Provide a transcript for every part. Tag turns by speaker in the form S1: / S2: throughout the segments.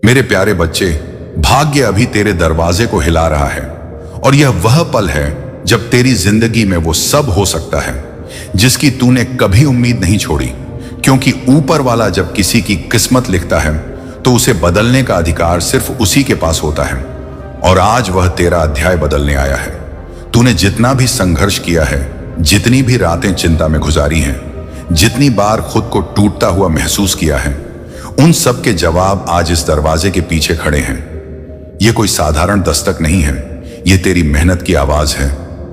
S1: मेरे प्यारे बच्चे, भाग्य अभी तेरे दरवाजे को हिला रहा है और यह वह पल है जब तेरी जिंदगी में वो सब हो सकता है जिसकी तूने कभी उम्मीद नहीं छोड़ी। क्योंकि ऊपर वाला जब किसी की किस्मत लिखता है तो उसे बदलने का अधिकार सिर्फ उसी के पास होता है। और आज वह तेरा अध्याय बदलने आया है। तूने जितना भी संघर्ष किया है, जितनी भी रातें चिंता में गुजारी हैं, जितनी बार खुद को टूटता हुआ महसूस किया है, उन सब के जवाब आज इस दरवाजे के पीछे खड़े हैं। ये कोई साधारण दस्तक नहीं है, ये तेरी मेहनत की आवाज है,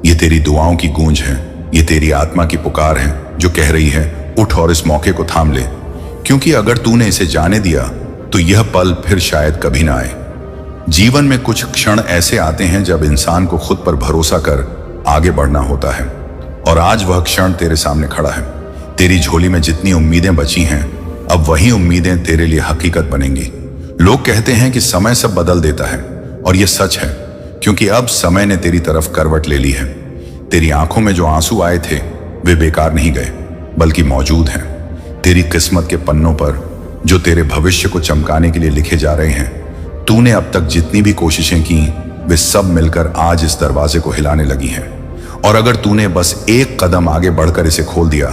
S1: ये तेरी दुआओं की गूंज है, ये तेरी आत्मा की पुकार है जो कह रही है उठ और इस मौके को थाम ले। क्योंकि अगर तूने इसे जाने दिया तो यह पल फिर शायद कभी ना आए। जीवन में कुछ क्षण ऐसे आते हैं जब इंसान को खुद पर भरोसा कर आगे बढ़ना होता है, और आज वह क्षण तेरे सामने खड़ा है। तेरी झोली में जितनी उम्मीदें बची हैं, अब वही उम्मीदें तेरे लिए हकीकत बनेंगी। लोग कहते हैं कि समय सब बदल देता है, और यह सच है, क्योंकि अब समय ने तेरी तरफ करवट ले ली है। तेरी आंखों में जो आंसू आए थे वे बेकार नहीं गए, बल्कि मौजूद हैं। तेरी किस्मत के पन्नों पर जो तेरे भविष्य को चमकाने के लिए लिखे जा रहे हैं, तूने अब तक जितनी भी कोशिशें की वे सब मिलकर आज इस दरवाजे को हिलाने लगी हैं। और अगर तूने बस एक कदम आगे बढ़कर इसे खोल दिया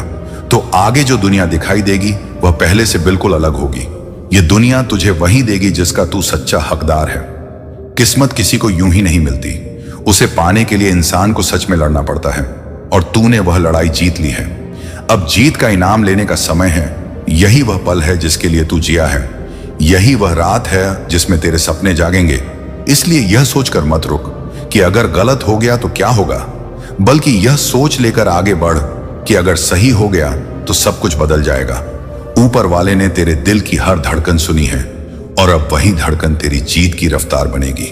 S1: तो आगे जो दुनिया दिखाई देगी वह पहले से बिल्कुल अलग होगी। ये दुनिया तुझे वही देगी जिसका तू सच्चा हकदार है। किस्मत किसी को यूं ही नहीं मिलती, उसे पाने के लिए इंसान को सच में लड़ना पड़ता है, और तूने वह लड़ाई जीत ली है। अब जीत का इनाम लेने का समय है। यही वह पल है जिसके लिए तू जिया है, यही वह रात है जिसमें तेरे सपने जागेंगे। इसलिए यह सोचकर मत रुक कि अगर गलत हो गया तो क्या होगा, बल्कि यह सोच लेकर आगे बढ़ कि अगर सही हो गया तो सब कुछ बदल जाएगा। ऊपर वाले ने तेरे दिल की हर धड़कन सुनी है, और अब वही धड़कन तेरी जीत की रफ्तार बनेगी।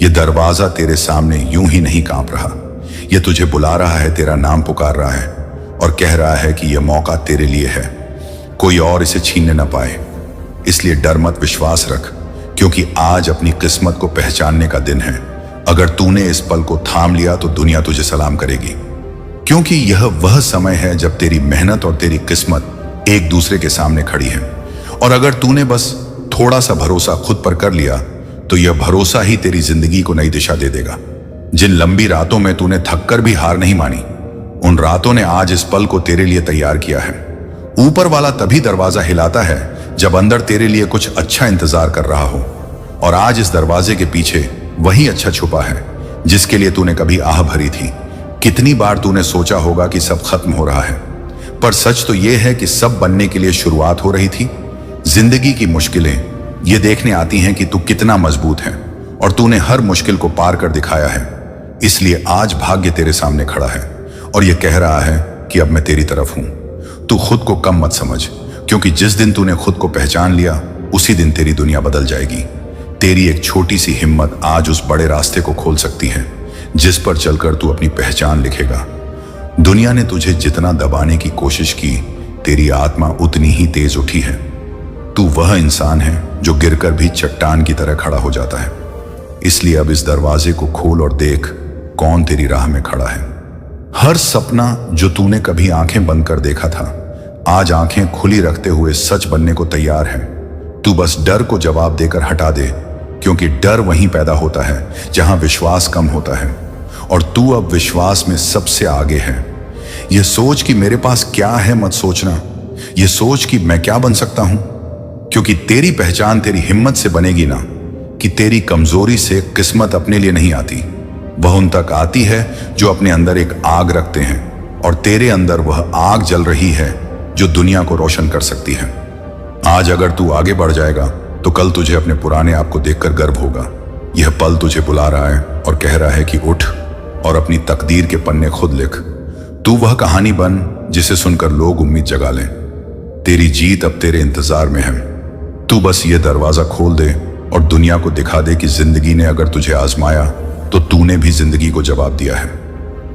S1: यह दरवाजा तेरे सामने यूं ही नहीं कांप रहा, यह तुझे बुला रहा है, तेरा नाम पुकार रहा है और कह रहा है कि यह मौका तेरे लिए है, कोई और इसे छीनने न पाए। इसलिए डर मत, विश्वास रख, क्योंकि आज अपनी किस्मत को पहचानने का दिन है। अगर तूने इस पल को थाम लिया तो दुनिया तुझे सलाम करेगी, क्योंकि यह वह समय है जब तेरी मेहनत और तेरी किस्मत एक दूसरे के सामने खड़ी है। और अगर तूने बस थोड़ा सा भरोसा खुद पर कर लिया तो यह भरोसा ही तेरी जिंदगी को नई दिशा दे देगा। जिन लंबी रातों में तूने थककर भी हार नहीं मानी, उन रातों ने आज इस पल को तेरे लिए तैयार किया है। ऊपर वाला तभी दरवाजा हिलाता है जब अंदर तेरे लिए कुछ अच्छा इंतजार कर रहा हो, और आज इस दरवाजे के पीछे वही अच्छा छुपा है जिसके लिए तूने कभी आह भरी थी। कितनी बार तूने सोचा होगा कि सब खत्म हो रहा है, पर सच तो यह है कि सब बनने के लिए शुरुआत हो रही थी। जिंदगी की मुश्किलें ये देखने आती हैं कि तू कितना मजबूत है, और तूने हर मुश्किल को पार कर दिखाया है। इसलिए आज भाग्य तेरे सामने खड़ा है और यह कह रहा है कि अब मैं तेरी तरफ हूं। तू खुद को कम मत समझ, क्योंकि जिस दिन तूने खुद को पहचान लिया उसी दिन तेरी दुनिया बदल जाएगी। तेरी एक छोटी सी हिम्मत आज उस बड़े रास्ते को खोल सकती है जिस पर चलकर तू अपनी पहचान लिखेगा। दुनिया ने तुझे जितना दबाने की कोशिश की, तेरी आत्मा उतनी ही तेज उठी है। तू वह इंसान है जो गिरकर भी चट्टान की तरह खड़ा हो जाता है। इसलिए अब इस दरवाजे को खोल और देख कौन तेरी राह में खड़ा है। हर सपना जो तूने कभी आंखें बंद कर देखा था, आज आंखें खुली रखते हुए सच बनने को तैयार है। तू बस डर को जवाब देकर हटा दे, क्योंकि डर वहीं पैदा होता है जहां विश्वास कम होता है, और तू अब विश्वास में सबसे आगे है। यह सोच कि मेरे पास क्या है मत सोचना, यह सोच कि मैं क्या बन सकता हूं, क्योंकि तेरी पहचान तेरी हिम्मत से बनेगी ना कि तेरी कमजोरी से। किस्मत अपने लिए नहीं आती, वह उन तक आती है जो अपने अंदर एक आग रखते हैं, और तेरे अंदर वह आग जल रही है जो दुनिया को रोशन कर सकती है। आज अगर तू आगे बढ़ जाएगा तो कल तुझे अपने पुराने आप को देखकर गर्व होगा। यह पल तुझे बुला रहा है और कह रहा है कि उठ और अपनी तकदीर के पन्ने खुद लिख। तू वह कहानी बन जिसे सुनकर लोग उम्मीद जगा लें। तेरी जीत अब तेरे इंतजार में है। तू बस ये दरवाजा खोल दे और दुनिया को दिखा दे कि जिंदगी ने अगर तुझे आजमाया तो तूने भी जिंदगी को जवाब दिया है।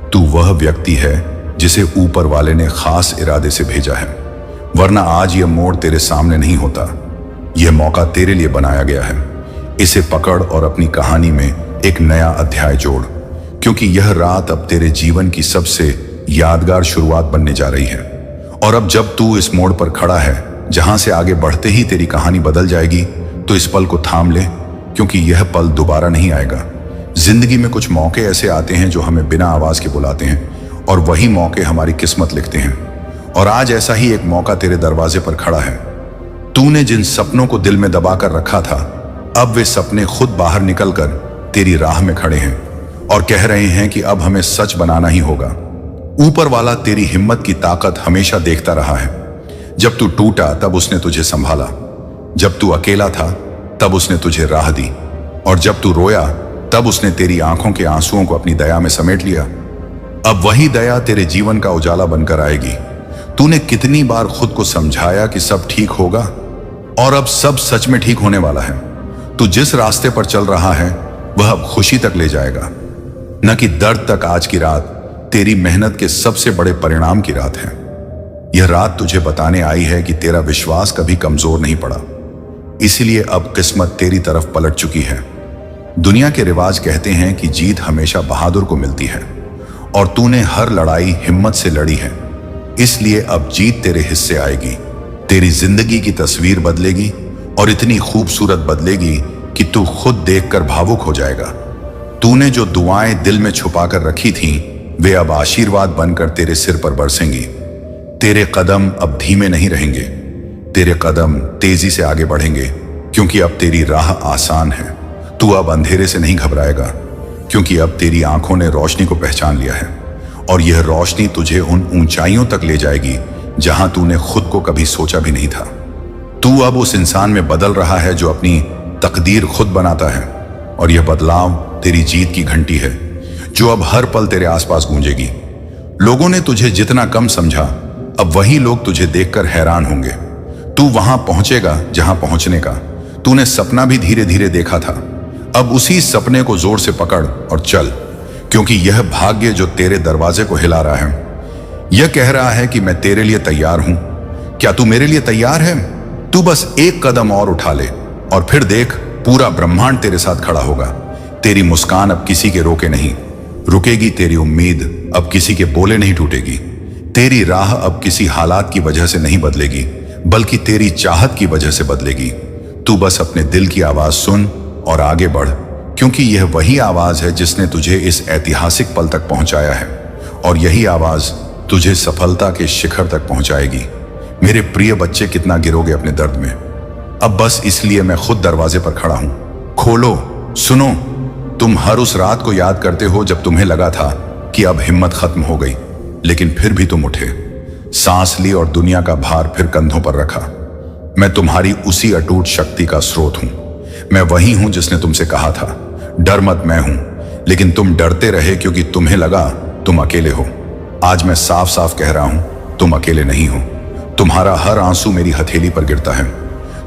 S1: तू वह व्यक्ति है जिसे ऊपर वाले ने खास इरादे से भेजा है, वरना आज यह मोड़ तेरे सामने नहीं होता। यह मौका तेरे लिए बनाया गया है। इसे पकड़ और अपनी कहानी में एक नया अध्याय जोड़, क्योंकि यह रात अब तेरे जीवन की सबसे यादगार शुरुआत बनने जा रही है। और अब जब तू इस मोड़ पर खड़ा है जहां से आगे बढ़ते ही तेरी कहानी बदल जाएगी, तो इस पल को थाम ले, क्योंकि यह पल दोबारा नहीं आएगा। जिंदगी में कुछ मौके ऐसे आते हैं जो हमें बिना आवाज के बुलाते हैं, और वही मौके हमारी किस्मत लिखते हैं। और आज ऐसा ही एक मौका तेरे दरवाजे पर खड़ा है। तूने जिन सपनों को दिल में दबा कर रखा था, अब वे सपने खुद बाहर निकलकर तेरी राह में खड़े हैं और कह रहे हैं कि अब हमें सच बनाना ही होगा। ऊपर वाला तेरी हिम्मत की ताकत हमेशा देखता रहा है। जब तू टूटा तब उसने तुझे संभाला, जब तू अकेला था तब उसने तुझे राह दी, और जब तू रोया तब उसने तेरी आंखों के आंसुओं को अपनी दया में समेट लिया। अब वही दया तेरे जीवन का उजाला बनकर आएगी। तूने कितनी बार खुद को समझाया कि सब ठीक होगा, और अब सब सच में ठीक होने वाला है। तू जिस रास्ते पर चल रहा है वह अब खुशी तक ले जाएगा, न कि दर्द तक। आज की रात तेरी मेहनत के सबसे बड़े परिणाम की रात है। यह रात तुझे बताने आई है कि तेरा विश्वास कभी कमजोर नहीं पड़ा, इसलिए अब किस्मत तेरी तरफ पलट चुकी है। दुनिया के रिवाज कहते हैं कि जीत हमेशा बहादुर को मिलती है, और तूने हर लड़ाई हिम्मत से लड़ी है, इसलिए अब जीत तेरे हिस्से आएगी। तेरी जिंदगी की तस्वीर बदलेगी, और इतनी खूबसूरत बदलेगी कि तू खुद देखकर भावुक हो जाएगा। तूने जो दुआएं दिल में छुपा कर रखी थीं, वे अब आशीर्वाद बनकर तेरे सिर पर बरसेंगी। तेरे कदम अब धीमे नहीं रहेंगे, तेरे कदम तेजी से आगे बढ़ेंगे, क्योंकि अब तेरी राह आसान है। तू अब अंधेरे से नहीं घबराएगा, क्योंकि अब तेरी आंखों ने रोशनी को पहचान लिया है, और यह रोशनी तुझे उन ऊंचाइयों तक ले जाएगी जहां तूने खुद को कभी सोचा भी नहीं था। तू अब उस इंसान में बदल रहा है जो अपनी तकदीर खुद बनाता है, और यह बदलाव तेरी जीत की घंटी है, जो अब हर पल तेरे आसपास गूंजेगी। लोगों ने तुझे जितना कम समझा, अब वही लोग तुझे देखकर हैरान होंगे। तू वहां पहुंचेगा जहां पहुंचने का तूने सपना भी धीरे धीरे देखा था। अब उसी सपने को जोर से पकड़ और चल, क्योंकि यह भाग्य जो तेरे दरवाजे को हिला रहा है, यह कह रहा है कि मैं तेरे लिए तैयार हूं। क्या तू मेरे लिए तैयार है? तू बस एक कदम और उठा ले, और फिर देख, पूरा ब्रह्मांड तेरे साथ खड़ा होगा। तेरी मुस्कान अब किसी के रोके नहीं रुकेगी, तेरी उम्मीद अब किसी के बोले नहीं टूटेगी, तेरी राह अब किसी हालात की वजह से नहीं बदलेगी, बल्कि तेरी चाहत की वजह से बदलेगी। तू बस अपने दिल की आवाज सुन और आगे बढ़, क्योंकि यह वही आवाज है जिसने तुझे इस ऐतिहासिक पल तक पहुंचाया है, और यही आवाज तुझे सफलता के शिखर तक पहुंचाएगी। मेरे प्रिय बच्चे, कितना गिरोगे अपने दर्द में? अब बस इसलिए मैं खुद दरवाजे पर खड़ा हूं। खोलो, सुनो। तुम हर उस रात को याद करते हो जब तुम्हें लगा था कि अब हिम्मत खत्म हो गई, लेकिन फिर भी तुम उठे, सांस ली और दुनिया का भार फिर कंधों पर रखा। मैं तुम्हारी उसी अटूट शक्ति का स्रोत हूं। मैं वही हूं जिसने तुमसे कहा था, डर मत, मैं हूं। लेकिन तुम डरते रहे क्योंकि तुम्हें लगा तुम अकेले हो। आज मैं साफ साफ कह रहा हूं, तुम अकेले नहीं हो। तुम्हारा हर आंसू मेरी हथेली पर गिरता है,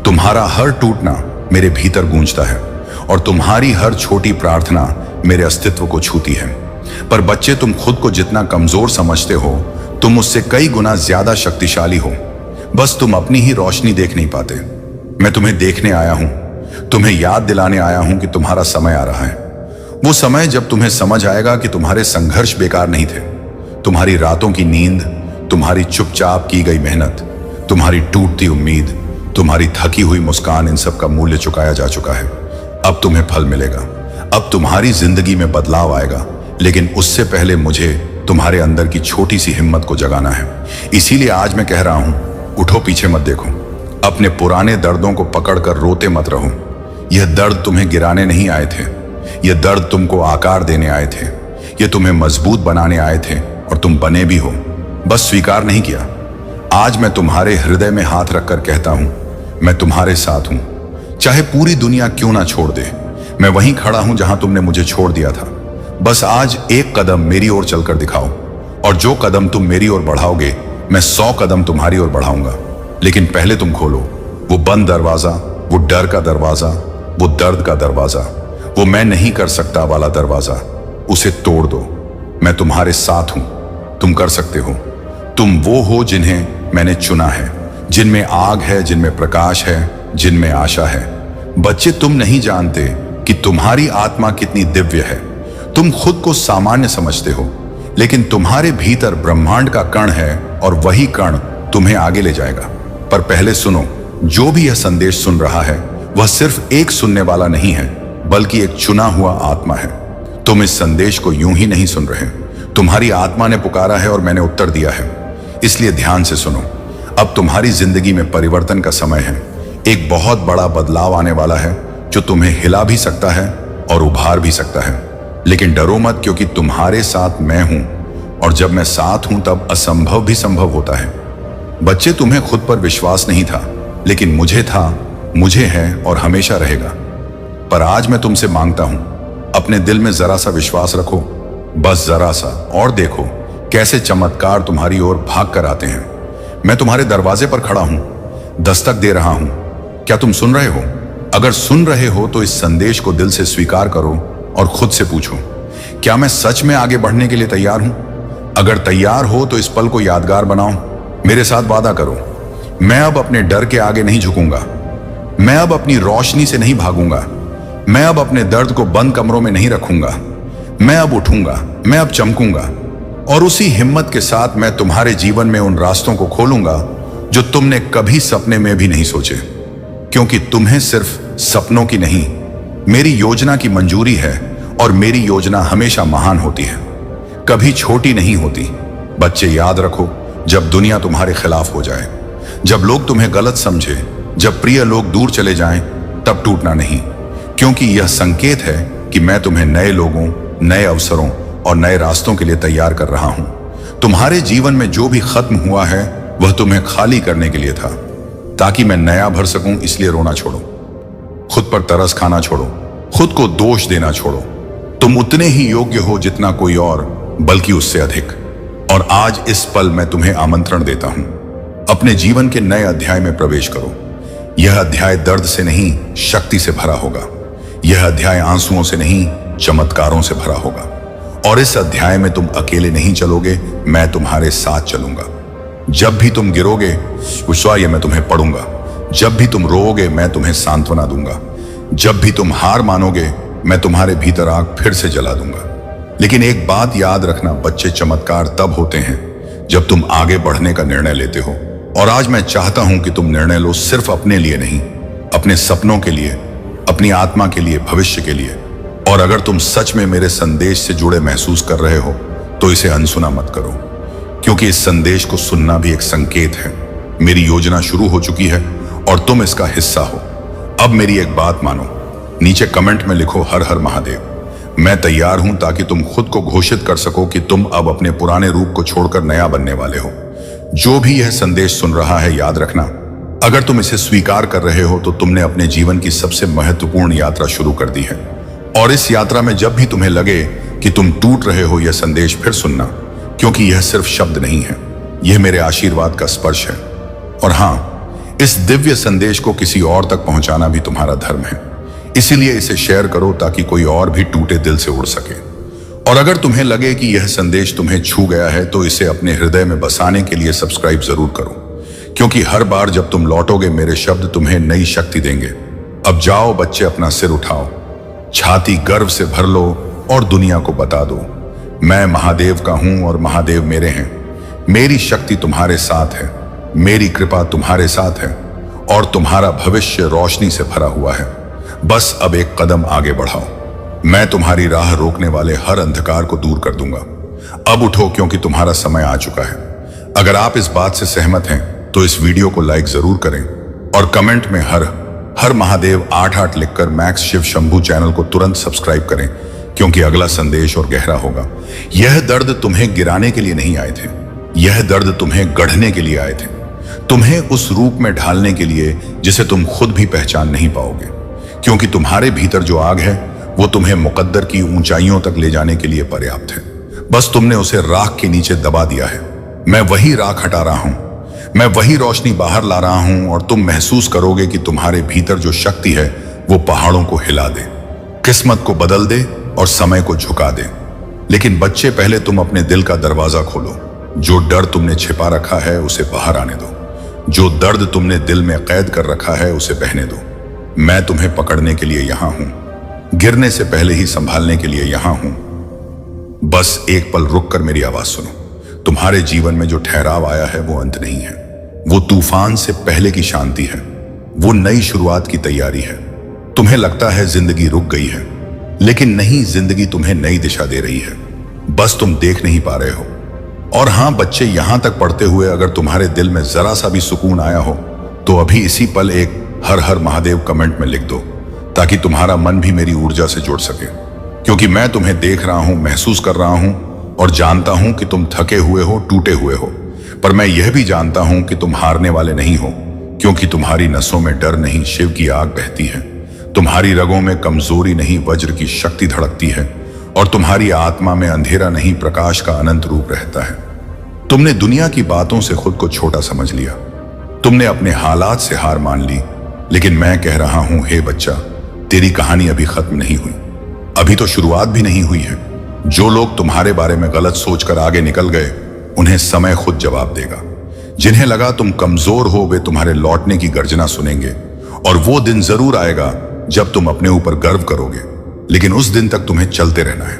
S1: तुम्हारा हर टूटना मेरे भीतर गूंजता है, और तुम्हारी हर छोटी प्रार्थना मेरे अस्तित्व को छूती है। पर बच्चे, तुम खुद को जितना कमजोर समझते हो, तुम उससे कई गुना ज्यादा शक्तिशाली हो। बस तुम अपनी ही रोशनी देख नहीं पाते। मैं तुम्हें देखने आया हूं, तुम्हें याद दिलाने आया हूं कि तुम्हारा समय आ रहा है। वो समय जब तुम्हें समझ आएगा कि तुम्हारे संघर्ष बेकार नहीं थे। तुम्हारी रातों की नींद, तुम्हारी चुपचाप की गई मेहनत, तुम्हारी टूटती उम्मीद, तुम्हारी थकी हुई मुस्कान, इन सब का मूल्य चुकाया जा चुका है। अब तुम्हें फल मिलेगा, अब तुम्हारी जिंदगी में बदलाव आएगा, लेकिन उससे पहले मुझे तुम्हारे अंदर की छोटी सी हिम्मत को जगाना है। इसीलिए आज मैं कह रहा हूं, उठो, पीछे मत देखो। अपने पुराने दर्दों को पकड़कर रोते मत रहो। यह दर्द तुम्हें गिराने नहीं आए थे, यह दर्द तुमको आकार देने आए थे, यह तुम्हें मजबूत बनाने आए थे, और तुम बने भी हो, बस स्वीकार नहीं किया। आज मैं तुम्हारे हृदय में हाथ रखकर कहता हूं, मैं तुम्हारे साथ हूं। चाहे पूरी दुनिया क्यों ना छोड़ दे, मैं वहीं खड़ा हूं जहां तुमने मुझे छोड़ दिया था। बस आज एक कदम मेरी ओर चलकर दिखाओ, और जो कदम तुम मेरी ओर बढ़ाओगे, मैं 100 कदम तुम्हारी ओर बढ़ाऊंगा। लेकिन पहले तुम खोलो वो बंद दरवाजा, वो डर का दरवाजा, वो दर्द का दरवाजा, वो मैं नहीं कर सकता वाला दरवाजा। उसे तोड़ दो। मैं तुम्हारे साथ हूं, तुम कर सकते हो। तुम वो हो जिन्हें मैंने चुना है, जिनमें आग है, जिनमें प्रकाश है, जिनमें आशा है। बच्चे, तुम नहीं जानते कि तुम्हारी आत्मा कितनी दिव्य है। तुम खुद को सामान्य समझते हो, लेकिन तुम्हारे भीतर ब्रह्मांड का कण है, और वही कण तुम्हें आगे ले जाएगा। पर पहले सुनो, जो भी यह संदेश सुन रहा है, वह सिर्फ एक सुनने वाला नहीं है, बल्कि एक चुना हुआ आत्मा है। तुम इस संदेश को यूं ही नहीं सुन रहे, तुम्हारी आत्मा ने पुकारा है और मैंने उत्तर दिया है। इसलिए ध्यान से सुनो। अब तुम्हारी जिंदगी में परिवर्तन का समय है। एक बहुत बड़ा बदलाव आने वाला है जो तुम्हें हिला भी सकता है और उभार भी सकता है। लेकिन डरो मत, क्योंकि तुम्हारे साथ मैं हूं, और जब मैं साथ हूं तब असंभव भी संभव होता है। बच्चे, तुम्हें खुद पर विश्वास नहीं था, लेकिन मुझे था, मुझे है और हमेशा रहेगा। पर आज मैं तुमसे मांगता हूं, अपने दिल में जरा सा विश्वास रखो, बस जरा सा, और देखो कैसे चमत्कार तुम्हारी ओर भाग कर आते हैं। मैं तुम्हारे दरवाजे पर खड़ा हूं, दस्तक दे रहा हूं। क्या तुम सुन रहे हो? अगर सुन रहे हो तो इस संदेश को दिल से स्वीकार करो और खुद से पूछो, क्या मैं सच में आगे बढ़ने के लिए तैयार हूं? अगर तैयार हो तो इस पल को यादगार बनाओ। मेरे साथ वादा करो, मैं अब अपने डर के आगे नहीं झुकूंगा, मैं अब अपनी रोशनी से नहीं भागूंगा, मैं अब अपने दर्द को बंद कमरों में नहीं रखूंगा, मैं अब उठूंगा, मैं अब चमकूंगा। और उसी हिम्मत के साथ मैं तुम्हारे जीवन में उन रास्तों को खोलूंगा जो तुमने कभी सपने में भी नहीं सोचे। क्योंकि तुम्हें सिर्फ सपनों की नहीं, मेरी योजना की मंजूरी है, और मेरी योजना हमेशा महान होती है, कभी छोटी नहीं होती। बच्चे, याद रखो, जब दुनिया तुम्हारे खिलाफ हो जाए, जब लोग तुम्हें गलत समझे, जब प्रिय लोग दूर चले जाएं, तब टूटना नहीं, क्योंकि यह संकेत है कि मैं तुम्हें नए लोगों, नए अवसरों और नए रास्तों के लिए तैयार कर रहा हूं। तुम्हारे जीवन में जो भी खत्म हुआ है वह तुम्हें खाली करने के लिए था, ताकि मैं नया भर सकूं। इसलिए रोना छोड़ो, खुद पर तरस खाना छोड़ो, खुद को दोष देना छोड़ो। तुम उतने ही योग्य हो जितना कोई और, बल्कि उससे अधिक। और आज इस पल मैं तुम्हें आमंत्रण देता हूं, अपने जीवन के नए अध्याय में प्रवेश करो। यह अध्याय दर्द से नहीं, शक्ति से भरा होगा। यह अध्याय आंसुओं से नहीं, चमत्कारों से भरा होगा। और इस अध्याय में तुम अकेले नहीं चलोगे, मैं तुम्हारे साथ चलूंगा। जब भी तुम गिरोगे, विश्वास मैं तुम्हें पढ़ूंगा। जब भी तुम रोओगे, मैं तुम्हें सांत्वना दूंगा। जब भी तुम हार मानोगे, मैं तुम्हारे भीतर आग फिर से जला दूंगा। लेकिन एक बात याद रखना बच्चे, चमत्कार तब होते हैं जब तुम आगे बढ़ने का निर्णय लेते हो। और आज मैं चाहता हूं कि तुम निर्णय लो, सिर्फ अपने लिए नहीं, अपने सपनों के लिए, अपनी आत्मा के लिए, भविष्य के लिए। और अगर तुम सच में मेरे संदेश से जुड़े महसूस कर रहे हो तो इसे अनसुना मत करो, क्योंकि इस संदेश को सुनना भी एक संकेत है। मेरी योजना शुरू हो चुकी है और तुम इसका हिस्सा हो। अब मेरी एक बात मानो, नीचे कमेंट में लिखो हर हर महादेव। मैं तैयार हूं, ताकि तुम खुद को घोषित कर सको कि तुम अब अपने पुराने रूप को छोड़कर नया बनने वाले हो। जो भी यह संदेश सुन रहा है, याद रखना, अगर तुम इसे स्वीकार कर रहे हो तो तुमने अपने जीवन की सबसे महत्वपूर्ण यात्रा शुरू कर दी है। और इस यात्रा में जब भी तुम्हें लगे कि तुम टूट रहे हो, यह संदेश फिर सुनना, क्योंकि यह सिर्फ शब्द नहीं है, यह मेरे आशीर्वाद का स्पर्श है। और हां, इस दिव्य संदेश को किसी और तक पहुंचाना भी तुम्हारा धर्म है। इसीलिए इसे शेयर करो, ताकि कोई और भी टूटे दिल से उड़ सके। और अगर तुम्हें लगे कि यह संदेश तुम्हें छू गया है, तो इसे अपने हृदय में बसाने के लिए सब्सक्राइब जरूर करो, क्योंकि हर बार जब तुम लौटोगे, मेरे शब्द तुम्हें नई शक्ति देंगे। अब जाओ बच्चे, अपना सिर उठाओ, छाती गर्व से भर लो और दुनिया को बता दो, मैं महादेव का हूं और महादेव मेरे हैं। मेरी शक्ति तुम्हारे साथ है, मेरी कृपा तुम्हारे साथ है, और तुम्हारा भविष्य रोशनी से भरा हुआ है। बस अब एक कदम आगे बढ़ाओ। मैं तुम्हारी राह रोकने वाले हर अंधकार को दूर कर दूंगा। अब उठो, क्योंकि तुम्हारा समय आ चुका है। अगर आप इस बात से सहमत हैं तो इस वीडियो को लाइक जरूर करें और कमेंट में हर हर महादेव 88 लिखकर मैक्स शिव शंभू चैनल को तुरंत सब्सक्राइब करें, क्योंकि अगला संदेश और गहरा होगा। यह दर्द तुम्हें गिराने के लिए नहीं आए थे, यह दर्द तुम्हें गढ़ने के लिए आए थे, तुम्हें उस रूप में ढालने के लिए जिसे तुम खुद भी पहचान नहीं पाओगे। क्योंकि तुम्हारे भीतर जो आग है वो तुम्हें मुकद्दर की ऊंचाइयों तक ले जाने के लिए पर्याप्त है। बस तुमने उसे राख के नीचे दबा दिया है। मैं वही राख हटा रहा हूं, मैं वही रोशनी बाहर ला रहा हूं, और तुम महसूस करोगे कि तुम्हारे भीतर जो शक्ति है वो पहाड़ों को हिला दे, किस्मत को बदल दे और समय को झुका दे। लेकिन बच्चे, पहले तुम अपने दिल का दरवाजा खोलो। जो डर तुमने छिपा रखा है उसे बाहर आने दो, जो दर्द तुमने दिल में कैद कर रखा है उसे बहने दो। मैं तुम्हें पकड़ने के लिए यहां हूं, गिरने से पहले ही संभालने के लिए यहां हूं। बस एक पल रुक कर मेरी आवाज सुनो। तुम्हारे जीवन में जो ठहराव आया है वो अंत नहीं है, वो तूफान से पहले की शांति है, वो नई शुरुआत की तैयारी है। तुम्हें लगता है जिंदगी रुक गई है, लेकिन नहीं, जिंदगी तुम्हें नई दिशा दे रही है, बस तुम देख नहीं पा रहे हो। और हां बच्चे, यहां तक पढ़ते हुए अगर तुम्हारे दिल में जरा सा भी सुकून आया हो तो अभी इसी पल एक हर हर महादेव कमेंट में लिख दो, ताकि तुम्हारा मन भी मेरी ऊर्जा से जुड़ सके। क्योंकि मैं तुम्हें देख रहा हूं, महसूस कर रहा हूं और जानता हूं कि तुम थके हुए हो, टूटे हुए हो, पर मैं यह भी जानता हूं कि तुम हारने वाले नहीं हो, क्योंकि तुम्हारी नसों में डर नहीं, शिव की आग बहती है। तुम्हारी रगों में कमजोरी नहीं, वज्र की शक्ति धड़कती है। और तुम्हारी आत्मा में अंधेरा नहीं, प्रकाश का अनंत रूप रहता है। तुमने दुनिया की बातों से खुद को छोटा समझ लिया, तुमने अपने हालात से हार मान ली, लेकिन मैं कह रहा हूं, हे बच्चा, तेरी कहानी अभी खत्म नहीं हुई, अभी तो शुरुआत भी नहीं हुई है। जो लोग तुम्हारे बारे में गलत सोचकर आगे निकल गए, उन्हें समय खुद जवाब देगा। जिन्हें लगा तुम कमजोर हो, वे तुम्हारे लौटने की गर्जना सुनेंगे। और वो दिन जरूर आएगा जब तुम अपने ऊपर गर्व करोगे, लेकिन उस दिन तक तुम्हें चलते रहना है।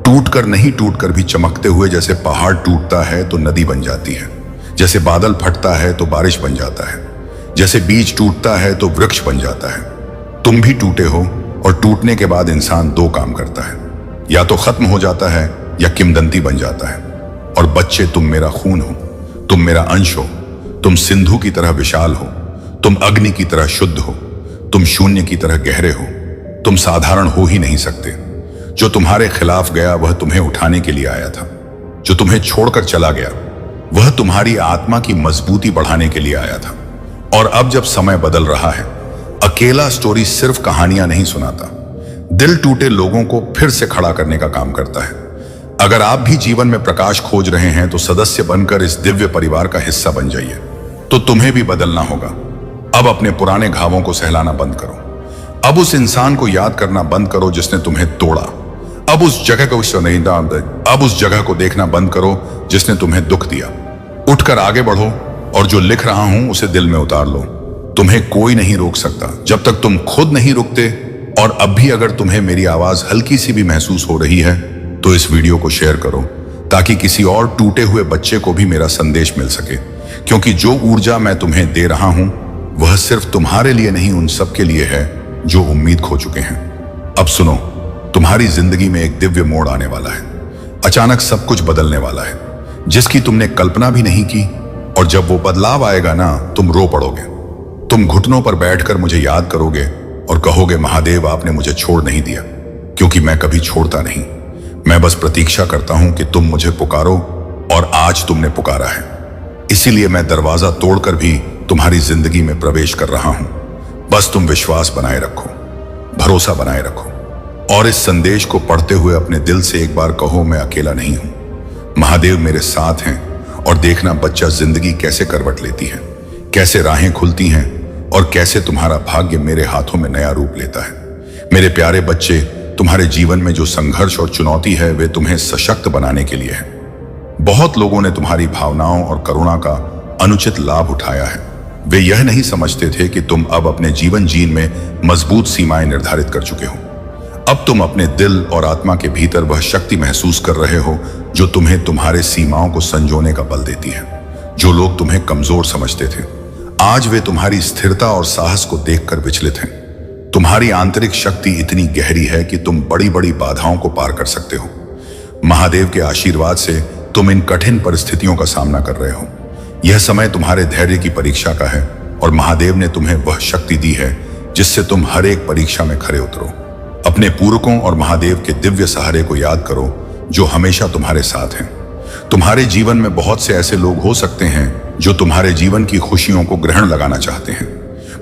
S1: टूटकर नहीं, टूटकर भी चमकते हुए। जैसे पहाड़ टूटता है तो नदी बन जाती है, जैसे बादल फटता है तो बारिश बन जाता है, जैसे बीज टूटता है तो वृक्ष बन जाता है। तुम भी टूटे हो, और टूटने के बाद इंसान दो काम करता है, या तो खत्म हो जाता है या किंवदंती बन जाता है। और बच्चे, तुम मेरा खून हो, तुम मेरा अंश हो, तुम सिंधु की तरह विशाल हो, तुम अग्नि की तरह शुद्ध हो, तुम शून्य की तरह गहरे हो, तुम साधारण हो ही नहीं सकते। जो तुम्हारे खिलाफ गया वह तुम्हें उठाने के लिए आया था, जो तुम्हें छोड़कर चला गया वह तुम्हारी आत्मा की मजबूती बढ़ाने के लिए आया था। और अब जब समय बदल रहा है, अकेला स्टोरी सिर्फ कहानियां नहीं सुनाता, दिल टूटे लोगों को फिर से खड़ा करने का काम करता है। अगर आप भी जीवन में प्रकाश खोज रहे हैं तो सदस्य बनकर इस दिव्य परिवार का हिस्सा बन जाइए। तो तुम्हें भी बदलना होगा। अब अपने पुराने घावों को सहलाना बंद करो। अब उस इंसान को याद करना बंद करो जिसने तुम्हें तोड़ा। अब उस जगह को देखना बंद करो जिसने तुम्हें दुख दिया। उठकर आगे बढ़ो, और जो लिख रहा हूं उसे दिल में उतार लो। तुम्हें कोई नहीं रोक सकता जब तक तुम खुद नहीं रुकते। और अब भी अगर तुम्हें मेरी आवाज हल्की सी भी महसूस हो रही है तो इस वीडियो को शेयर करो, ताकि किसी और टूटे हुए बच्चे को भी मेरा संदेश मिल सके। क्योंकि जो ऊर्जा मैं तुम्हें दे रहा हूं वह सिर्फ तुम्हारे लिए नहीं, उन सब के लिए है जो उम्मीद खो चुके हैं। अब सुनो, तुम्हारी जिंदगी में एक दिव्य मोड़ आने वाला है। अचानक सब कुछ बदलने वाला है, जिसकी तुमने कल्पना भी नहीं की। और जब वो बदलाव आएगा ना, तुम रो पड़ोगे। तुम घुटनों पर बैठकर मुझे याद करोगे और कहोगे, महादेव, आपने मुझे छोड़ नहीं दिया। क्योंकि मैं कभी छोड़ता नहीं, मैं बस प्रतीक्षा करता हूं कि तुम मुझे पुकारो, और आज तुमने पुकारा है। इसीलिए मैं दरवाजा तोड़कर भी तुम्हारी जिंदगी में प्रवेश कर रहा हूं। बस तुम विश्वास बनाए रखो, भरोसा बनाए रखो, और इस संदेश को पढ़ते हुए अपने दिल से एक बार कहो, मैं अकेला नहीं हूं, महादेव मेरे साथ हैं। और देखना बच्चा, जिंदगी कैसे करवट लेती है, कैसे राहें खुलती हैं, और कैसे तुम्हारा भाग्य मेरे हाथों में नया रूप लेता है। मेरे प्यारे बच्चे, तुम्हारे जीवन में जो संघर्ष और चुनौती है वे तुम्हें सशक्त बनाने के लिए है। बहुत लोगों ने तुम्हारी भावनाओं और करुणा का अनुचित लाभ उठाया है। वे यह नहीं समझते थे कि तुम अब अपने जीवन जीन में मजबूत सीमाएं निर्धारित कर चुके हो। अब तुम अपने दिल और आत्मा के भीतर वह शक्ति महसूस कर रहे हो जो तुम्हें तुम्हारे सीमाओं को संजोने का बल देती है। जो लोग तुम्हें कमजोर समझते थे, आज वे तुम्हारी स्थिरता और साहस को देखकर विचलित हैं। तुम्हारी आंतरिक शक्ति इतनी गहरी है कि तुम बड़ी बड़ी बाधाओं को पार कर सकते हो। महादेव के आशीर्वाद से तुम इन कठिन परिस्थितियों का सामना कर रहे हो। यह समय तुम्हारे धैर्य की परीक्षा का है, और महादेव ने तुम्हें वह शक्ति दी है जिससे तुम हर एक परीक्षा में खरे उतरो। अपने पूरकों और महादेव के दिव्य सहारे को याद करो जो हमेशा तुम्हारे साथ हैं। तुम्हारे जीवन में बहुत से ऐसे लोग हो सकते हैं जो तुम्हारे जीवन की खुशियों को ग्रहण लगाना चाहते हैं,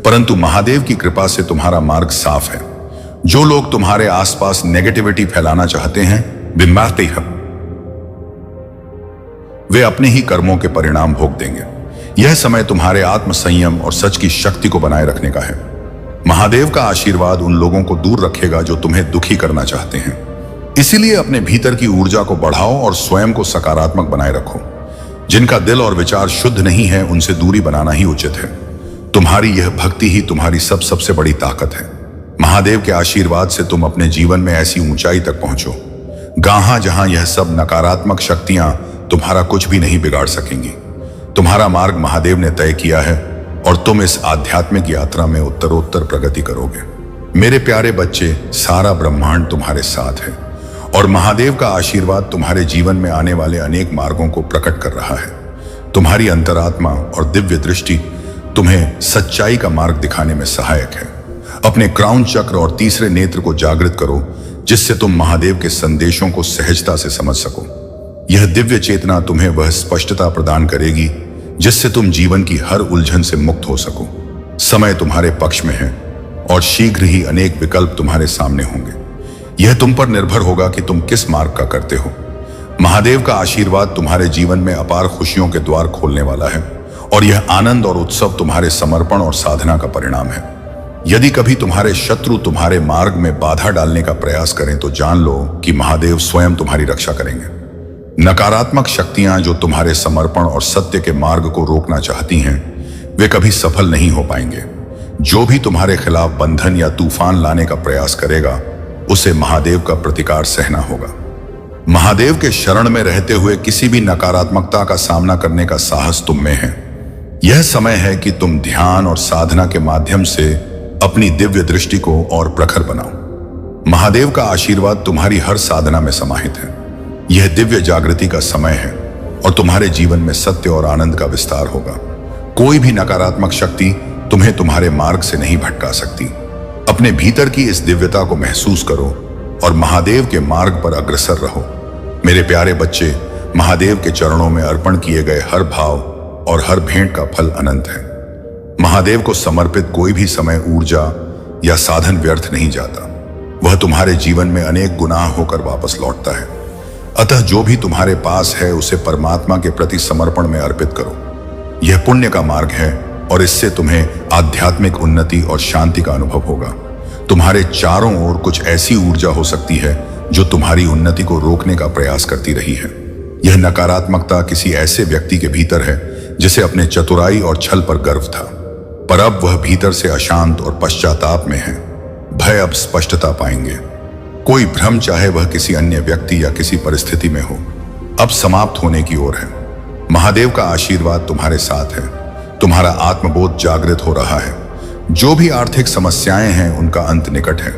S1: परंतु महादेव की कृपा से तुम्हारा मार्ग साफ है। जो लोग तुम्हारे आसपास नेगेटिविटी फैलाना चाहते हैं, वे अपने ही कर्मों के परिणाम भोग देंगे। यह समय तुम्हारे आत्म संयम और सच की शक्ति को बनाए रखने का है। महादेव का आशीर्वाद उन लोगों को दूर रखेगा जो तुम्हें दुखी करना चाहते हैं। इसीलिए अपने भीतर की ऊर्जा को बढ़ाओ और स्वयं को सकारात्मक बनाए रखो। जिनका दिल और विचार शुद्ध नहीं है, उनसे दूरी बनाना ही उचित है। तुम्हारी यह भक्ति ही तुम्हारी सबसे बड़ी ताकत है। महादेव के आशीर्वाद से तुम अपने जीवन में ऐसी ऊंचाई तक पहुंचो जहां यह सब नकारात्मक शक्तियां तुम्हारा कुछ भी नहीं बिगाड़ सकेंगी। तुम्हारा मार्ग महादेव ने तय किया है, और तुम इस आध्यात्मिक यात्रा में उत्तरोत्तर प्रगति करोगे। मेरे प्यारे बच्चे, सारा ब्रह्मांड तुम्हारे साथ है और महादेव का आशीर्वाद तुम्हारे जीवन में आने वाले अनेक मार्गों को प्रकट कर रहा है। तुम्हारी अंतरात्मा और दिव्य दृष्टि तुम्हें सच्चाई का मार्ग दिखाने में सहायक है। अपने क्राउन चक्र और तीसरे नेत्र को जागृत करो, जिससे तुम महादेव के संदेशों को सहजता से समझ सको। यह दिव्य चेतना तुम्हें वह स्पष्टता प्रदान करेगी जिससे तुम जीवन की हर उलझन से मुक्त हो सको। समय तुम्हारे पक्ष में है और शीघ्र ही अनेक विकल्प तुम्हारे सामने होंगे। यह तुम पर निर्भर होगा कि तुम किस मार्ग का करते हो। महादेव का आशीर्वाद तुम्हारे जीवन में अपार खुशियों के द्वार खोलने वाला है और यह आनंद और उत्सव तुम्हारे समर्पण और साधना का परिणाम है। यदि कभी तुम्हारे शत्रु तुम्हारे मार्ग में बाधा डालने का प्रयास करें तो जान लो कि महादेव स्वयं तुम्हारी रक्षा करेंगे। नकारात्मक शक्तियां जो तुम्हारे समर्पण और सत्य के मार्ग को रोकना चाहती हैं, वे कभी सफल नहीं हो पाएंगे। जो भी तुम्हारे खिलाफ बंधन या तूफान लाने का प्रयास करेगा, उसे महादेव का प्रतिकार सहना होगा। महादेव के शरण में रहते हुए किसी भी नकारात्मकता का सामना करने का साहस तुम में है। यह समय है कि तुम ध्यान और साधना के माध्यम से अपनी दिव्य दृष्टि को और प्रखर बनाओ। महादेव का आशीर्वाद तुम्हारी हर साधना में समाहित है। यह दिव्य जागृति का समय है और तुम्हारे जीवन में सत्य और आनंद का विस्तार होगा। कोई भी नकारात्मक शक्ति तुम्हें तुम्हारे मार्ग से नहीं भटका सकती। अपने भीतर की इस दिव्यता को महसूस करो और महादेव के मार्ग पर अग्रसर रहो। मेरे प्यारे बच्चे, महादेव के चरणों में अर्पण किए गए हर भाव और हर भेंट का फल अनंत है। महादेव को समर्पित कोई भी समय, ऊर्जा या साधन व्यर्थ नहीं जाता। वह तुम्हारे जीवन में अनेक गुना होकर वापस लौटता है। अतः जो भी तुम्हारे पास है उसे परमात्मा के प्रति समर्पण में अर्पित करो। यह पुण्य का मार्ग है और इससे तुम्हें आध्यात्मिक उन्नति और शांति का अनुभव होगा। तुम्हारे चारों ओर कुछ ऐसी ऊर्जा हो सकती है जो तुम्हारी उन्नति को रोकने का प्रयास करती रही है। यह नकारात्मकता किसी ऐसे व्यक्ति के भीतर है जिसे अपने चतुराई और छल पर गर्व था, पर अब वह भीतर से अशांत और पश्चाताप में है। भय अब स्पष्टता पाएंगे। कोई भ्रम, चाहे वह किसी अन्य व्यक्ति या किसी परिस्थिति में हो, अब समाप्त होने की ओर है। महादेव का आशीर्वाद तुम्हारे साथ है। तुम्हारा आत्मबोध जागृत हो रहा है। जो भी आर्थिक समस्याएं हैं, उनका अंत निकट है।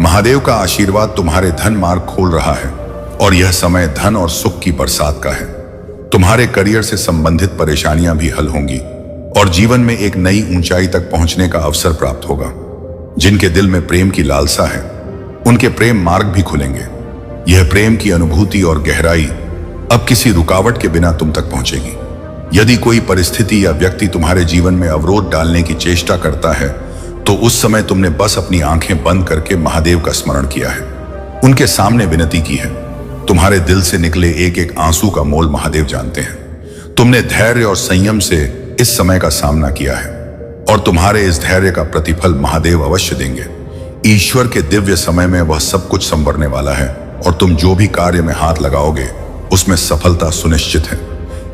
S1: महादेव का आशीर्वाद तुम्हारे धन मार्ग खोल रहा है और यह समय धन और सुख की बरसात का है। तुम्हारे करियर से संबंधित परेशानियां भी हल होंगी और जीवन में एक नई ऊंचाई तक पहुंचने का अवसर प्राप्त होगा। जिनके दिल में प्रेम की लालसा है, उनके प्रेम मार्ग भी खुलेंगे। यह प्रेम की अनुभूति और गहराई अब किसी रुकावट के बिना तुम तक पहुंचेगी। यदि कोई परिस्थिति या व्यक्ति तुम्हारे जीवन में अवरोध डालने की चेष्टा करता है, तो उस समय तुमने बस अपनी आंखें बंद करके महादेव का स्मरण किया है, उनके सामने विनती की है। तुम्हारे दिल से निकले एक एक आंसू का मोल महादेव जानते हैं। तुमने धैर्य और संयम से इस समय का सामना किया है और तुम्हारे इस धैर्य का प्रतिफल महादेव अवश्य देंगे। ईश्वर के दिव्य समय में वह सब कुछ संवरने वाला है और तुम जो भी कार्य में हाथ लगाओगे उसमें सफलता सुनिश्चित है।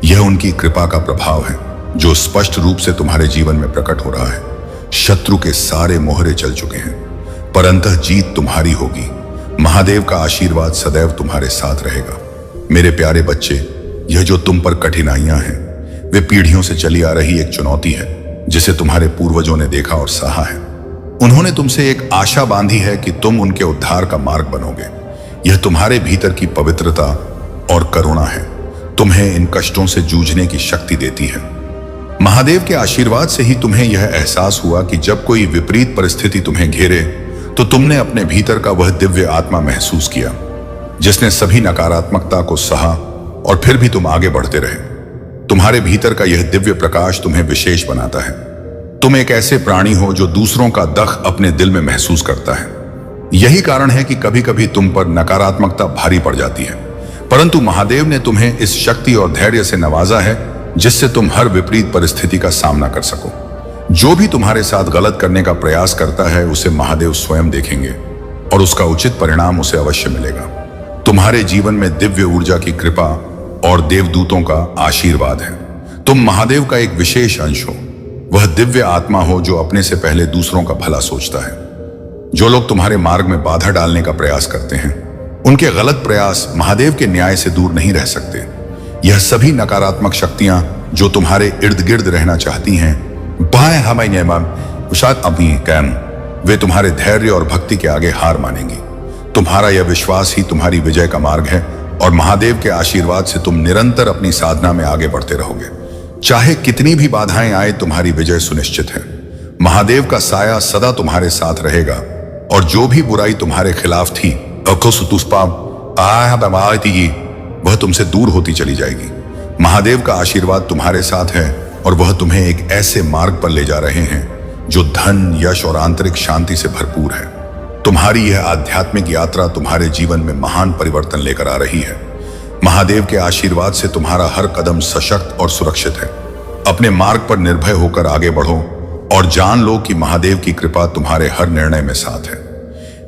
S1: यह उनकी कृपा का प्रभाव है जो स्पष्ट रूप से तुम्हारे जीवन में प्रकट हो रहा है। शत्रु के सारे मोहरे चल चुके हैं, पर अंततः जीत तुम्हारी होगी। महादेव का आशीर्वाद सदैव तुम्हारे साथ रहेगा। मेरे प्यारे बच्चे, यह जो तुम पर कठिनाइयां हैं, वे पीढ़ियों से चली आ रही एक चुनौती है जिसे तुम्हारे पूर्वजों ने देखा और सहा है। उन्होंने तुमसे एक आशा बांधी है कि तुम उनके उद्धार का मार्ग बनोगे। यह तुम्हारे भीतर की पवित्रता और करुणा है, तुम्हें इन कष्टों से जूझने की शक्ति देती है। महादेव के आशीर्वाद से ही तुम्हें यह एहसास हुआ कि जब कोई विपरीत परिस्थिति तुम्हें घेरे तो तुमने अपने भीतर का वह दिव्य आत्मा महसूस किया जिसने सभी नकारात्मकता को सहा और फिर भी तुम आगे बढ़ते रहे। तुम्हारे भीतर का यह दिव्य प्रकाश तुम्हें विशेष बनाता है। तुम एक ऐसे प्राणी हो जो दूसरों का दख अपने दिल में महसूस करता है। यही कारण है कि कभी कभी तुम पर नकारात्मकता भारी पड़ जाती है, परंतु महादेव ने तुम्हें इस शक्ति और धैर्य से नवाजा है जिससे तुम हर विपरीत परिस्थिति का सामना कर सको। जो भी तुम्हारे साथ गलत करने का प्रयास करता है, उसे महादेव स्वयं देखेंगे और उसका उचित परिणाम उसे अवश्य मिलेगा। तुम्हारे जीवन में दिव्य ऊर्जा की कृपा और देवदूतों का आशीर्वाद है। तुम महादेव का एक विशेष अंश हो। वह दिव्य आत्मा हो जो अपने से पहले दूसरों का भला सोचता है। जो लोग तुम्हारे मार्ग में बाधा डालने का प्रयास करते हैं, उनके गलत प्रयास महादेव के न्याय से दूर नहीं रह सकते। यह सभी नकारात्मक शक्तियां जो तुम्हारे इर्द गिर्द रहना चाहती हैं, वे तुम्हारे धैर्य और भक्ति के आगे हार मानेंगी। तुम्हारा यह विश्वास ही तुम्हारी विजय का मार्ग है और महादेव के आशीर्वाद से तुम निरंतर अपनी साधना में आगे बढ़ते रहोगे। चाहे कितनी भी बाधाएं आए, तुम्हारी विजय सुनिश्चित है। महादेव का साया सदा तुम्हारे साथ रहेगा और जो भी बुराई तुम्हारे खिलाफ थी वह तुमसे दूर होती चली जाएगी। महादेव का आशीर्वाद तुम्हारे साथ है और वह तुम्हें एक ऐसे मार्ग पर ले जा रहे हैं जो धन, यश और आंतरिक शांति से भरपूर है। तुम्हारी यह आध्यात्मिक यात्रा तुम्हारे जीवन में महान परिवर्तन लेकर आ रही है। महादेव के आशीर्वाद से तुम्हारा हर कदम सशक्त और सुरक्षित है। अपने मार्ग पर निर्भय होकर आगे बढ़ो और जान लो कि महादेव की कृपा तुम्हारे हर निर्णय में साथ है।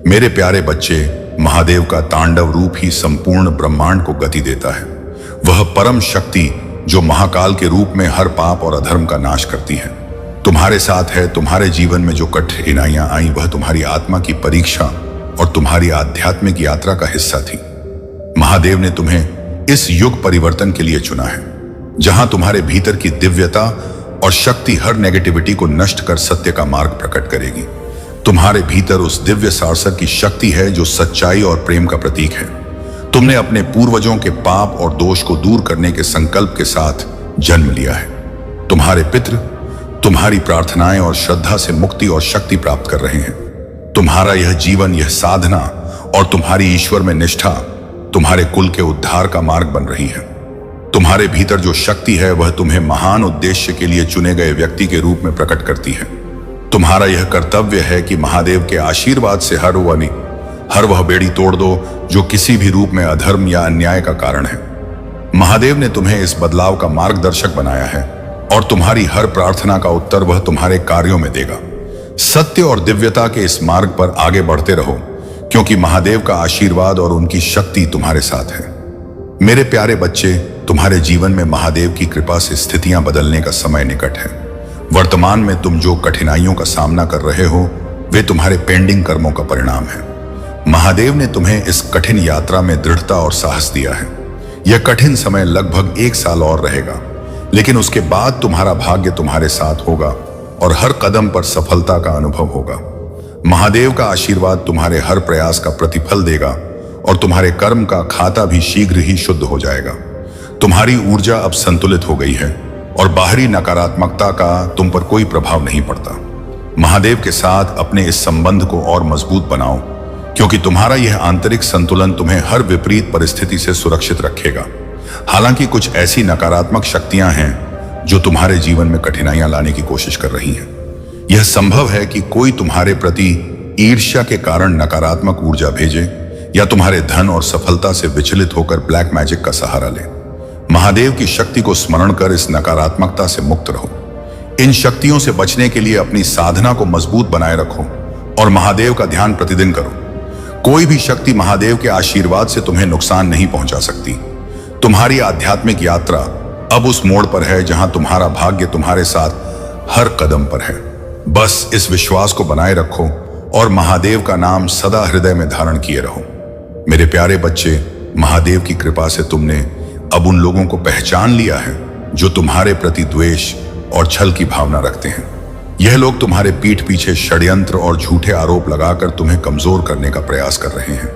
S1: मेरे प्यारे बच्चे, महादेव का तांडव रूप ही संपूर्ण ब्रह्मांड को गति देता है। वह परम शक्ति जो महाकाल के रूप में हर पाप और अधर्म का नाश करती है, तुम्हारे साथ है। तुम्हारे जीवन में जो कठिनाइयां आई वह तुम्हारी आत्मा की परीक्षा और तुम्हारी आध्यात्मिक यात्रा का हिस्सा थी। महादेव ने तुम्हें इस युग परिवर्तन के लिए चुना है, जहां तुम्हारे भीतर की दिव्यता और शक्ति हर नेगेटिविटी को नष्ट कर सत्य का मार्ग प्रकट करेगी। तुम्हारे भीतर उस दिव्य सारसर की शक्ति है जो सच्चाई और प्रेम का प्रतीक है। तुमने अपने पूर्वजों के पाप और दोष को दूर करने के संकल्प के साथ जन्म लिया है। तुम्हारे पितृ तुम्हारी प्रार्थनाएं और श्रद्धा से मुक्ति और शक्ति प्राप्त कर रहे हैं। तुम्हारा यह जीवन, यह साधना और तुम्हारी ईश्वर में निष्ठा तुम्हारे कुल के उद्धार का मार्ग बन रही है। तुम्हारे भीतर जो शक्ति है वह तुम्हें महान उद्देश्य के लिए चुने गए व्यक्ति के रूप में प्रकट करती है। तुम्हारा यह कर्तव्य है कि महादेव के आशीर्वाद से हर वह बेड़ी तोड़ दो जो किसी भी रूप में अधर्म या अन्याय का कारण है। महादेव ने तुम्हें इस बदलाव का मार्गदर्शक बनाया है और तुम्हारी हर प्रार्थना का उत्तर वह तुम्हारे कार्यों में देगा। सत्य और दिव्यता के इस मार्ग पर आगे बढ़ते रहो, क्योंकि महादेव का आशीर्वाद और उनकी शक्ति तुम्हारे साथ है। मेरे प्यारे बच्चे, तुम्हारे जीवन में महादेव की कृपा से स्थितियां बदलने का समय निकट है। वर्तमान में तुम जो कठिनाइयों का सामना कर रहे हो वे तुम्हारे पेंडिंग कर्मों का परिणाम है। महादेव ने तुम्हें इस कठिन यात्रा में दृढ़ता और साहस दिया है। यह कठिन समय लगभग 1 साल और रहेगा, लेकिन उसके बाद तुम्हारा भाग्य तुम्हारे साथ होगा और हर कदम पर सफलता का अनुभव होगा। महादेव का आशीर्वाद तुम्हारे हर प्रयास का प्रतिफल देगा और तुम्हारे कर्म का खाता भी शीघ्र ही शुद्ध हो जाएगा। तुम्हारी ऊर्जा अब संतुलित हो गई है और बाहरी नकारात्मकता का तुम पर कोई प्रभाव नहीं पड़ता। महादेव के साथ अपने इस संबंध को और मजबूत बनाओ, क्योंकि तुम्हारा यह आंतरिक संतुलन तुम्हें हर विपरीत परिस्थिति से सुरक्षित रखेगा। हालांकि कुछ ऐसी नकारात्मक शक्तियां हैं जो तुम्हारे जीवन में कठिनाइयां लाने की कोशिश कर रही हैं। यह संभव है कि कोई तुम्हारे प्रति ईर्ष्या के कारण नकारात्मक ऊर्जा भेजे या तुम्हारे धन और सफलता से विचलित होकर ब्लैक मैजिक का सहारा ले। महादेव की शक्ति को स्मरण कर इस नकारात्मकता से मुक्त रहो। इन शक्तियों से बचने के लिए अपनी साधना को मजबूत बनाए रखो और महादेव का ध्यान प्रतिदिन करो। कोई भी शक्ति महादेव के आशीर्वाद से तुम्हें नुकसान नहीं पहुंचा सकती। तुम्हारी आध्यात्मिक यात्रा अब उस मोड़ पर है जहां तुम्हारा भाग्य तुम्हारे साथ हर कदम पर है। बस इस विश्वास को बनाए रखो और महादेव का नाम सदा हृदय में धारण किए रहो। मेरे प्यारे बच्चे, महादेव की कृपा से तुमने अब उन लोगों को पहचान लिया है जो तुम्हारे प्रति द्वेष और छल की भावना रखते हैं। यह लोग तुम्हारे पीठ पीछे षड्यंत्र और झूठे आरोप लगाकर तुम्हें कमजोर करने का प्रयास कर रहे हैं,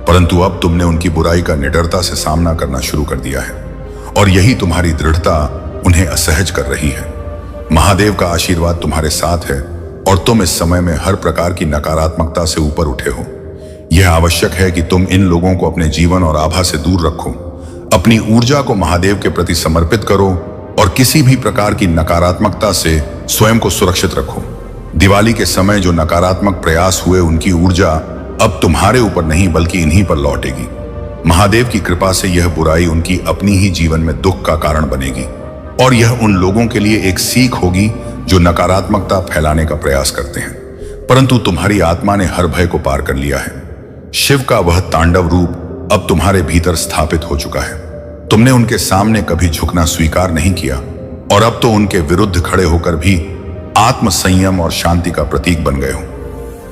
S1: परंतु अब तुमने उनकी बुराई का निडरता से सामना करना शुरू कर दिया है और यही तुम्हारी दृढ़ता उन्हें असहज कर रही है। महादेव का आशीर्वाद तुम्हारे साथ है और तुम इस समय में हर प्रकार की नकारात्मकता से ऊपर उठे हो। यह आवश्यक है कि तुम इन लोगों को अपने जीवन और आभा से दूर रखो। अपनी ऊर्जा को महादेव के प्रति समर्पित करो और किसी भी प्रकार की नकारात्मकता से स्वयं को सुरक्षित रखो। दिवाली के समय जो नकारात्मक प्रयास हुए उनकी ऊर्जा अब तुम्हारे ऊपर नहीं बल्कि इन्हीं पर लौटेगी। महादेव की कृपा से यह बुराई उनकी अपनी ही जीवन में दुख का कारण बनेगी और यह उन लोगों के लिए एक सीख होगी जो नकारात्मकता फैलाने का प्रयास करते हैं, परंतु तुम्हारी आत्मा ने हर भय को पार कर लिया है। शिव का वह तांडव रूप अब तुम्हारे भीतर स्थापित हो चुका है। तुमने उनके सामने कभी झुकना स्वीकार नहीं किया और अब तो उनके विरुद्ध खड़े होकर भी आत्म संयम और शांति का प्रतीक बन गए हो।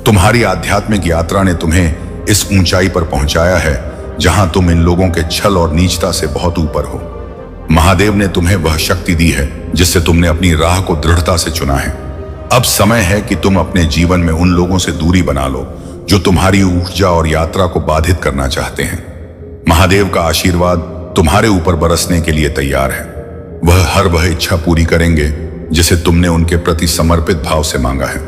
S1: तुम्हारी आध्यात्मिक यात्रा ने तुम्हें इस ऊंचाई पर पहुंचाया है जहां तुम इन लोगों के छल और नीचता से बहुत ऊपर हो। महादेव ने तुम्हें वह शक्ति दी है जिससे तुमने अपनी राह को दृढ़ता से चुना है। अब समय है कि तुम अपने जीवन में उन लोगों से दूरी बना लो जो तुम्हारी ऊर्जा और यात्रा को बाधित करना चाहते हैं। महादेव का आशीर्वाद तुम्हारे ऊपर बरसने के लिए तैयार है। हर वह इच्छा पूरी करेंगे जिसे तुमने उनके प्रति समर्पित भाव से मांगा है।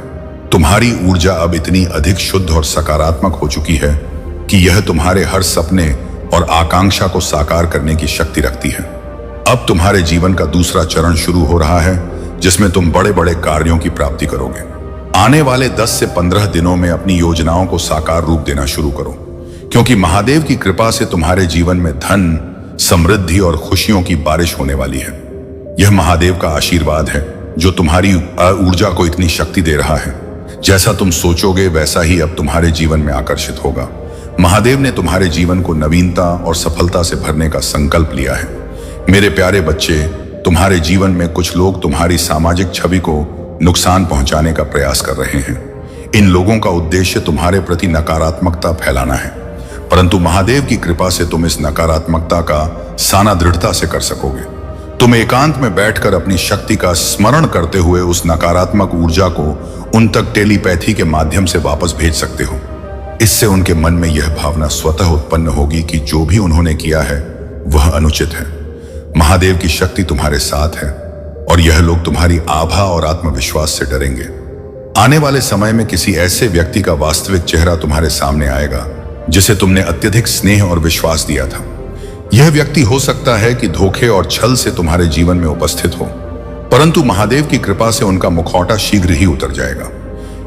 S1: तुम्हारी ऊर्जा अब इतनी अधिक शुद्ध और सकारात्मक हो चुकी है कि यह तुम्हारे हर सपने और आकांक्षा को साकार करने की शक्ति रखती है। अब तुम्हारे जीवन का दूसरा चरण शुरू हो रहा है जिसमें तुम बड़े बड़े कार्यों की प्राप्ति करोगे। आने वाले 10 से 15 दिनों में अपनी योजनाओं को साकार रूप देना शुरू करो, क्योंकि महादेव की कृपा से तुम्हारे जीवन में धन, समृद्धि और खुशियों की बारिश होने वाली है। यह महादेव का आशीर्वाद है जो तुम्हारी ऊर्जा को इतनी शक्ति दे रहा है। जैसा तुम सोचोगे वैसा ही अब तुम्हारे जीवन में आकर्षित होगा। महादेव ने तुम्हारे जीवन को नवीनता और सफलता से भरने का संकल्प लिया है। मेरे प्यारे बच्चे, तुम्हारे जीवन में कुछ लोग तुम्हारी सामाजिक छवि को नुकसान पहुंचाने का प्रयास कर रहे हैं। इन लोगों का उद्देश्य तुम्हारे प्रति नकारात्मकता फैलाना है, परंतु महादेव की कृपा से तुम इस नकारात्मकता का सामना दृढ़ता से कर सकोगे। तुम एकांत में बैठकर अपनी शक्ति का स्मरण करते हुए उस नकारात्मक ऊर्जा को उन तक टेलीपैथी के माध्यम से वापस भेज सकते हो। इससे उनके मन में यह भावना स्वतः उत्पन्न होगी कि जो भी उन्होंने किया है वह अनुचित है। महादेव की शक्ति तुम्हारे साथ है और यह लोग तुम्हारी आभा और आत्मविश्वास से डरेंगे। आने वाले समय में किसी ऐसे व्यक्ति का वास्तविक चेहरा तुम्हारे सामने आएगा जिसे तुमने अत्यधिक स्नेह और विश्वास दिया था। यह व्यक्ति हो सकता है कि धोखे और छल से तुम्हारे जीवन में उपस्थित हो, परंतु महादेव की कृपा से उनका मुखौटा शीघ्र ही उतर जाएगा।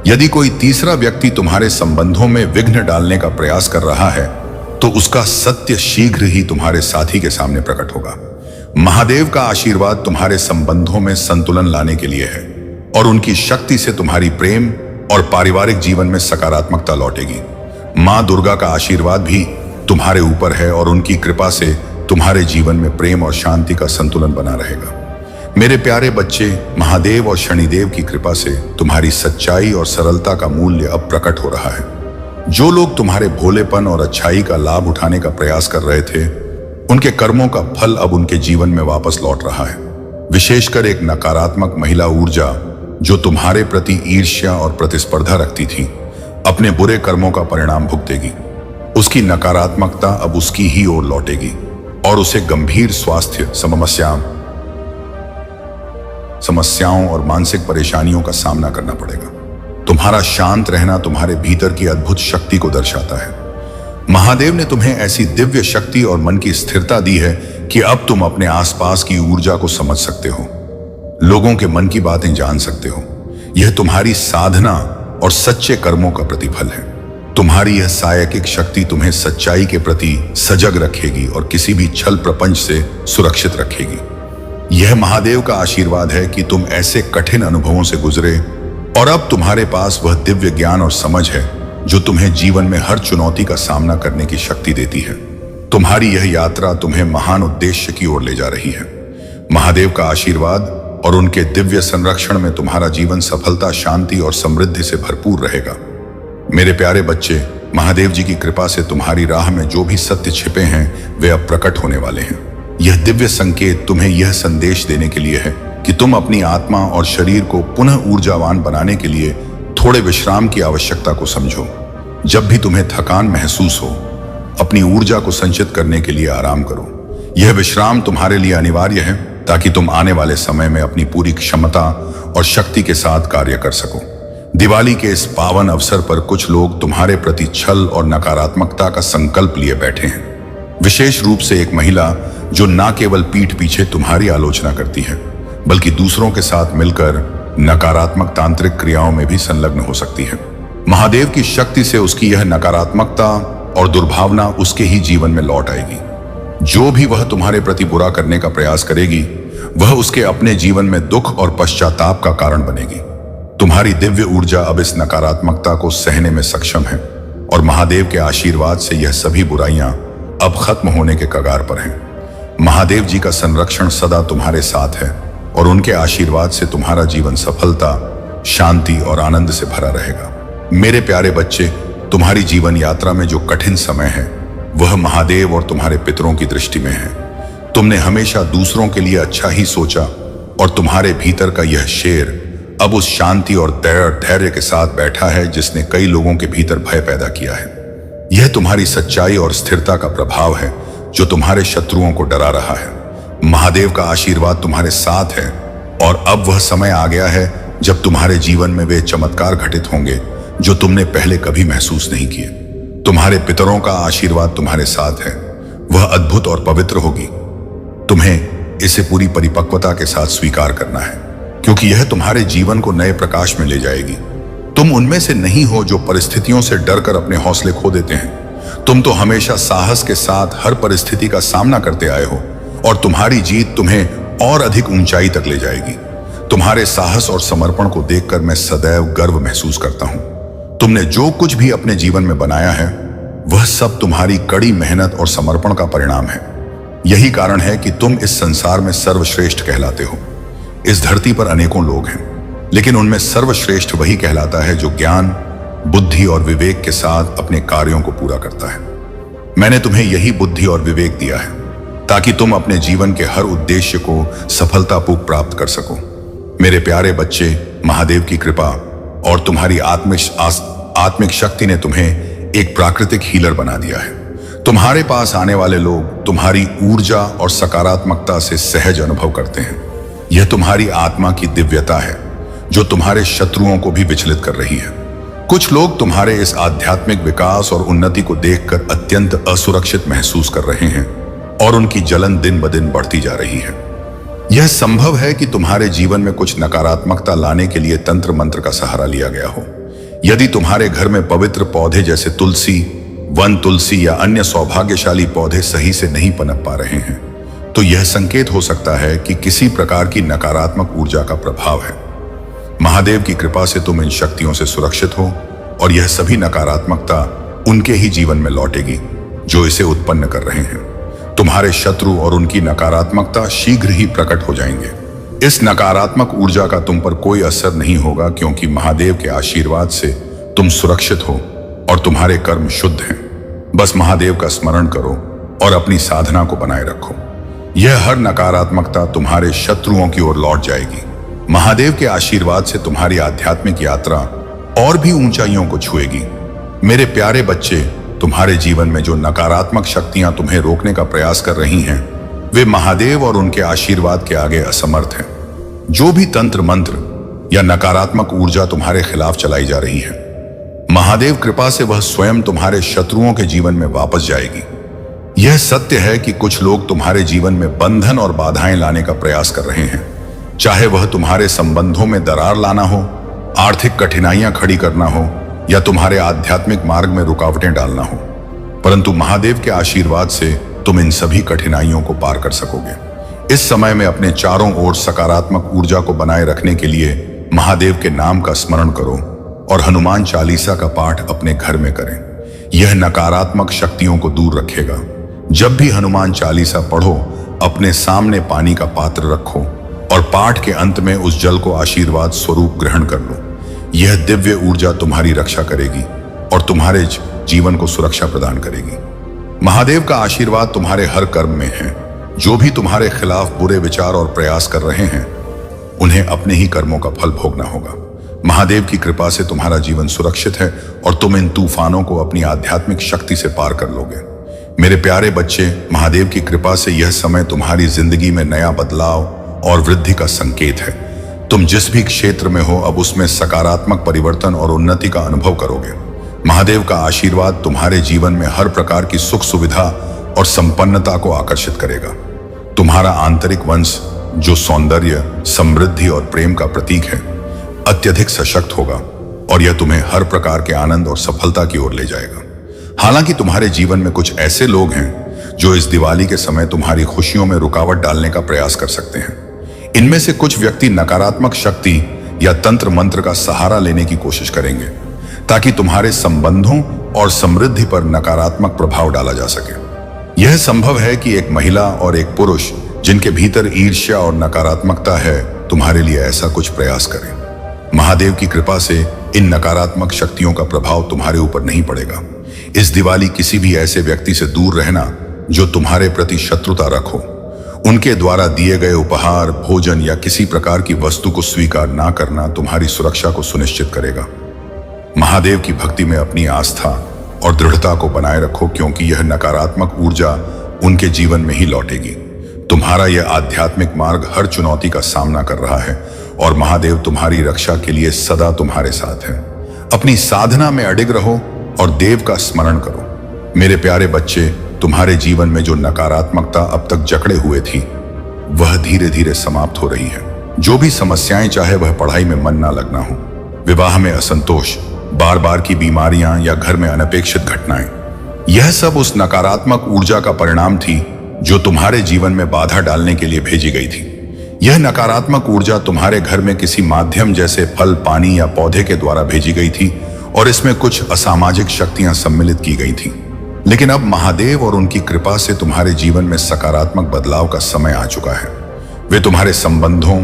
S1: यदि कोई तीसरा व्यक्ति तुम्हारे संबंधों में विघ्न डालने का प्रयास कर रहा है तो उसका सत्य शीघ्र ही तुम्हारे साथी के सामने प्रकट होगा। महादेव का आशीर्वाद तुम्हारे संबंधों में संतुलन लाने के लिए है और उनकी शक्ति से तुम्हारी प्रेम और पारिवारिक जीवन में सकारात्मकता लौटेगी। मां दुर्गा का आशीर्वाद भी तुम्हारे ऊपर है और उनकी कृपा से तुम्हारे जीवन में प्रेम और शांति का संतुलन बना रहेगा। मेरे प्यारे बच्चे, महादेव और शनिदेव की कृपा से तुम्हारी सच्चाई और सरलता का मूल्य अब प्रकट हो रहा है। जो लोग तुम्हारे भोलेपन और अच्छाई का लाभ उठाने का प्रयास कर रहे थे, उनके कर्मों का फल अब उनके जीवन में वापस लौट रहा है। विशेषकर एक नकारात्मक महिला ऊर्जा जो तुम्हारे प्रति ईर्ष्या और प्रतिस्पर्धा रखती थी, अपने बुरे कर्मों का परिणाम भुगतेगी। उसकी नकारात्मकता अब उसकी ही ओर लौटेगी और उसे गंभीर स्वास्थ्य समस्याओं और मानसिक परेशानियों का सामना करना पड़ेगा। तुम्हारा शांत रहना तुम्हारे भीतर की अद्भुत शक्ति को दर्शाता है। महादेव ने तुम्हें ऐसी दिव्य शक्ति और मन की स्थिरता दी है कि अब तुम अपने आसपास की ऊर्जा को समझ सकते हो, लोगों के मन की बातें जान सकते हो। यह तुम्हारी साधना और सच्चे कर्मों का प्रतिफल है। तुम्हारी यह सायकिक शक्ति तुम्हें सच्चाई के प्रति सजग रखेगी और किसी भी छल प्रपंच से सुरक्षित रखेगी। यह महादेव का आशीर्वाद है कि तुम ऐसे कठिन अनुभवों से गुजरे और अब तुम्हारे पास वह दिव्य ज्ञान और समझ है जो तुम्हें जीवन में हर चुनौती का सामना करने की शक्ति देती है। तुम्हारी यह यात्रा तुम्हें महान उद्देश्य की ओर ले जा रही है। महादेव का आशीर्वाद और उनके दिव्य संरक्षण में तुम्हारा जीवन सफलता, शांति और समृद्धि से भरपूर रहेगा। मेरे प्यारे बच्चे, महादेव जी की कृपा से तुम्हारी राह में जो भी सत्य छिपे हैं वे अब प्रकट होने वाले हैं। यह दिव्य संकेत तुम्हें यह संदेश देने के लिए है कि तुम अपनी आत्मा और शरीर को पुनः ऊर्जावान बनाने के लिए थोड़े विश्राम की आवश्यकता को समझो। जब भी तुम्हें थकान महसूस हो, अपनी ऊर्जा को संचित करने के लिए आराम करो। यह विश्राम तुम्हारे लिए अनिवार्य है ताकि तुम आने वाले समय में अपनी पूरी क्षमता और शक्ति के साथ कार्य कर सको। दिवाली के इस पावन अवसर पर कुछ लोग तुम्हारे प्रति छल और नकारात्मकता का संकल्प लिए बैठे हैं। विशेष रूप से एक महिला जो न केवल पीठ पीछे तुम्हारी आलोचना करती है बल्कि दूसरों के साथ मिलकर नकारात्मक तांत्रिक क्रियाओं में भी संलग्न हो सकती है। महादेव की शक्ति से उसकी यह नकारात्मकता और दुर्भावना उसके ही जीवन में लौट आएगी। जो भी वह तुम्हारे प्रति बुरा करने का प्रयास करेगी वह उसके अपने जीवन में दुख और पश्चाताप का कारण बनेगी। तुम्हारी दिव्य ऊर्जा अब इस नकारात्मकता को सहने में सक्षम है और महादेव के आशीर्वाद से यह सभी बुराइयां अब खत्म होने के कगार पर हैं। महादेव जी का संरक्षण सदा तुम्हारे साथ है और उनके आशीर्वाद से तुम्हारा जीवन सफलता, शांति और आनंद से भरा रहेगा। मेरे प्यारे बच्चे, तुम्हारी जीवन यात्रा में जो कठिन समय है वह महादेव और तुम्हारे पितरों की दृष्टि में है। तुमने हमेशा दूसरों के लिए अच्छा ही सोचा और तुम्हारे भीतर का यह शेर अब उस शांति और धैर्य के साथ बैठा है जिसने कई लोगों के भीतर भय पैदा किया है। यह तुम्हारी सच्चाई और स्थिरता का प्रभाव है जो तुम्हारे शत्रुओं को डरा रहा है। महादेव का आशीर्वाद तुम्हारे साथ है और अब वह समय आ गया है जब तुम्हारे जीवन में वे चमत्कार घटित होंगे जो तुमने पहले कभी महसूस नहीं किए। तुम्हारे पितरों का आशीर्वाद तुम्हारे साथ है, वह अद्भुत और पवित्र होगी। तुम्हें इसे पूरी परिपक्वता के साथ स्वीकार करना है क्योंकि यह तुम्हारे जीवन को नए प्रकाश में ले जाएगी। तुम उनमें से नहीं हो जो परिस्थितियों से डरकर अपने हौसले खो देते हैं। तुम तो हमेशा साहस के साथ हर परिस्थिति का सामना करते आए हो और तुम्हारी जीत तुम्हें और अधिक ऊंचाई तक ले जाएगी। तुम्हारे साहस और समर्पण को देखकर मैं सदैव गर्व महसूस करता हूं। तुमने जो कुछ भी अपने जीवन में बनाया है वह सब तुम्हारी कड़ी मेहनत और समर्पण का परिणाम है। यही कारण है कि तुम इस संसार में सर्वश्रेष्ठ कहलाते हो। इस धरती पर अनेकों लोग हैं लेकिन उनमें सर्वश्रेष्ठ वही कहलाता है जो ज्ञान, बुद्धि और विवेक के साथ अपने कार्यों को पूरा करता है। मैंने तुम्हें यही बुद्धि और विवेक दिया है ताकि तुम अपने जीवन के हर उद्देश्य को सफलतापूर्वक प्राप्त कर सको। मेरे प्यारे बच्चे, महादेव की कृपा और तुम्हारी आत्मिक शक्ति ने तुम्हें एक प्राकृतिक हीलर बना दिया है। तुम्हारे पास आने वाले लोग तुम्हारी ऊर्जा और सकारात्मकता से सहज अनुभव करते हैं। यह तुम्हारी आत्मा की दिव्यता है जो तुम्हारे शत्रुओं को भी विचलित कर रही है। कुछ लोग तुम्हारे इस आध्यात्मिक विकास और उन्नति को देखकर अत्यंत असुरक्षित महसूस कर रहे हैं और उनकी जलन दिन ब दिन बढ़ती जा रही है। यह संभव है कि तुम्हारे जीवन में कुछ नकारात्मकता लाने के लिए तंत्र मंत्र का सहारा लिया गया हो। यदि तुम्हारे घर में पवित्र पौधे जैसे तुलसी, वन तुलसी या अन्य सौभाग्यशाली पौधे सही से नहीं पनप पा रहे हैं तो यह संकेत हो सकता है कि किसी प्रकार की नकारात्मक ऊर्जा का प्रभाव है। महादेव की कृपा से तुम इन शक्तियों से सुरक्षित हो और यह सभी नकारात्मकता उनके ही जीवन में लौटेगी जो इसे उत्पन्न कर रहे हैं। तुम्हारे शत्रु और उनकी नकारात्मकता शीघ्र ही प्रकट हो जाएंगे। इस नकारात्मक ऊर्जा का तुम पर कोई असर नहीं होगा क्योंकि महादेव के आशीर्वाद से तुम सुरक्षित हो और तुम्हारे कर्म शुद्ध हैं। बस महादेव का स्मरण करो और अपनी साधना को बनाए रखो। यह हर नकारात्मकता तुम्हारे शत्रुओं की ओर लौट जाएगी। महादेव के आशीर्वाद से तुम्हारी आध्यात्मिक यात्रा और भी ऊंचाइयों को छुएगी। मेरे प्यारे बच्चे, तुम्हारे जीवन में जो नकारात्मक शक्तियां तुम्हें रोकने का प्रयास कर रही हैं वे महादेव और उनके आशीर्वाद के आगे असमर्थ हैं। जो भी तंत्र मंत्र या नकारात्मक ऊर्जा तुम्हारे खिलाफ चलाई जा रही है, महादेव कृपा से वह स्वयं तुम्हारे शत्रुओं के जीवन में वापस जाएगी। यह सत्य है कि कुछ लोग तुम्हारे जीवन में बंधन और बाधाएं लाने का प्रयास कर रहे हैं, चाहे वह तुम्हारे संबंधों में दरार लाना हो, आर्थिक कठिनाइयां खड़ी करना हो या तुम्हारे आध्यात्मिक मार्ग में रुकावटें डालना हो। परंतु महादेव के आशीर्वाद से तुम इन सभी कठिनाइयों को पार कर सकोगे। इस समय में अपने चारों ओर सकारात्मक ऊर्जा को बनाए रखने के लिए महादेव के नाम का स्मरण करो और हनुमान चालीसा का पाठ अपने घर में करें। यह नकारात्मक शक्तियों को दूर रखेगा। जब भी हनुमान चालीसा पढ़ो, अपने सामने पानी का पात्र रखो और पाठ के अंत में उस जल को आशीर्वाद स्वरूप ग्रहण कर लो। यह दिव्य ऊर्जा तुम्हारी रक्षा करेगी और तुम्हारे जीवन को सुरक्षा प्रदान करेगी। महादेव का आशीर्वाद तुम्हारे हर कर्म में है। जो भी तुम्हारे खिलाफ बुरे विचार और प्रयास कर रहे हैं उन्हें अपने ही कर्मों का फल भोगना होगा। महादेव की कृपा से तुम्हारा जीवन सुरक्षित है और तुम इन तूफानों को अपनी आध्यात्मिक शक्ति से पार कर लोगे। मेरे प्यारे बच्चे, महादेव की कृपा से यह समय तुम्हारी जिंदगी में नया बदलाव और वृद्धि का संकेत है। तुम जिस भी क्षेत्र में हो अब उसमें सकारात्मक परिवर्तन और उन्नति का अनुभव करोगे। महादेव का आशीर्वाद तुम्हारे जीवन में हर प्रकार की सुख सुविधा और संपन्नता को आकर्षित करेगा। तुम्हारा आंतरिक वंश जो सौंदर्य, समृद्धि और प्रेम का प्रतीक है, अत्यधिक सशक्त होगा और यह तुम्हें हर प्रकार के आनंद और सफलता की ओर ले जाएगा। हालांकि तुम्हारे जीवन में कुछ ऐसे लोग हैं जो इस दिवाली के समय तुम्हारी खुशियों में रुकावट डालने का प्रयास कर सकते हैं। इनमें से कुछ व्यक्ति नकारात्मक शक्ति या तंत्र मंत्र का सहारा लेने की कोशिश करेंगे ताकि तुम्हारे संबंधों और समृद्धि पर नकारात्मक प्रभाव डाला जा सके। यह संभव है कि एक महिला और एक पुरुष जिनके भीतर ईर्ष्या और नकारात्मकता है तुम्हारे लिए ऐसा कुछ प्रयास करें। महादेव की कृपा से इन नकारात्मक शक्तियों का प्रभाव तुम्हारे ऊपर नहीं पड़ेगा। इस दिवाली किसी भी ऐसे व्यक्ति से दूर रहना जो तुम्हारे प्रति शत्रुता रखो। उनके द्वारा दिए गए उपहार, भोजन या किसी प्रकार की वस्तु को स्वीकार ना करना तुम्हारी सुरक्षा को सुनिश्चित करेगा। महादेव की भक्ति में अपनी आस्था और दृढ़ता को बनाए रखो, क्योंकि यह नकारात्मक ऊर्जा उनके जीवन में ही लौटेगी। तुम्हारा यह आध्यात्मिक मार्ग हर चुनौती का सामना कर रहा है और महादेव तुम्हारी रक्षा के लिए सदा तुम्हारे साथ है। अपनी साधना में अडिग रहो और देव का स्मरण करो। मेरे प्यारे बच्चे, तुम्हारे जीवन में जो नकारात्मकता अब तक जकड़े हुए थी वह धीरे धीरे समाप्त हो रही है। जो भी समस्याएं, चाहे वह पढ़ाई में मन ना लगना हो, विवाह में असंतोष, बार बार की बीमारियां या घर में अनपेक्षित घटनाएं, यह सब उस नकारात्मक ऊर्जा का परिणाम थी जो तुम्हारे जीवन में बाधा डालने के लिए भेजी गई थी। यह नकारात्मक ऊर्जा तुम्हारे घर में किसी माध्यम जैसे फल, पानी या पौधे के द्वारा भेजी गई थी और इसमें कुछ असामाजिक शक्तियां सम्मिलित की गई थी। लेकिन अब महादेव और उनकी कृपा से तुम्हारे जीवन में सकारात्मक बदलाव का समय आ चुका है। वे तुम्हारे संबंधों,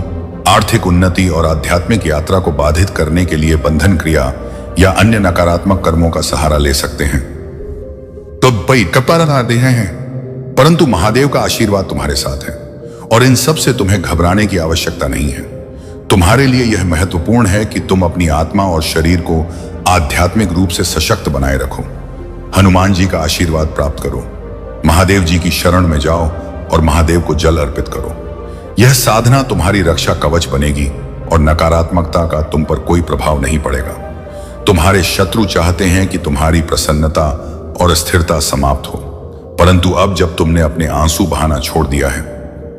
S1: आर्थिक उन्नति और आध्यात्मिक यात्रा को बाधित करने के लिए बंधन क्रिया या अन्य नकारात्मक कर्मों का सहारा ले सकते हैं। तो भाई कृपा दे हैं, परंतु महादेव का आशीर्वाद तुम्हारे साथ है और इन सब से तुम्हें घबराने की आवश्यकता नहीं है। तुम्हारे लिए यह महत्वपूर्ण है कि तुम अपनी आत्मा और शरीर को आध्यात्मिक रूप से सशक्त बनाए रखो। हनुमान जी का आशीर्वाद प्राप्त करो, महादेव जी की शरण में जाओ और महादेव को जल अर्पित करो। यह साधना तुम्हारी रक्षा कवच बनेगी और नकारात्मकता का तुम पर कोई प्रभाव नहीं पड़ेगा। तुम्हारे शत्रु चाहते हैं कि तुम्हारी प्रसन्नता और स्थिरता समाप्त हो, परंतु अब जब तुमने अपने आंसू बहाना छोड़ दिया है,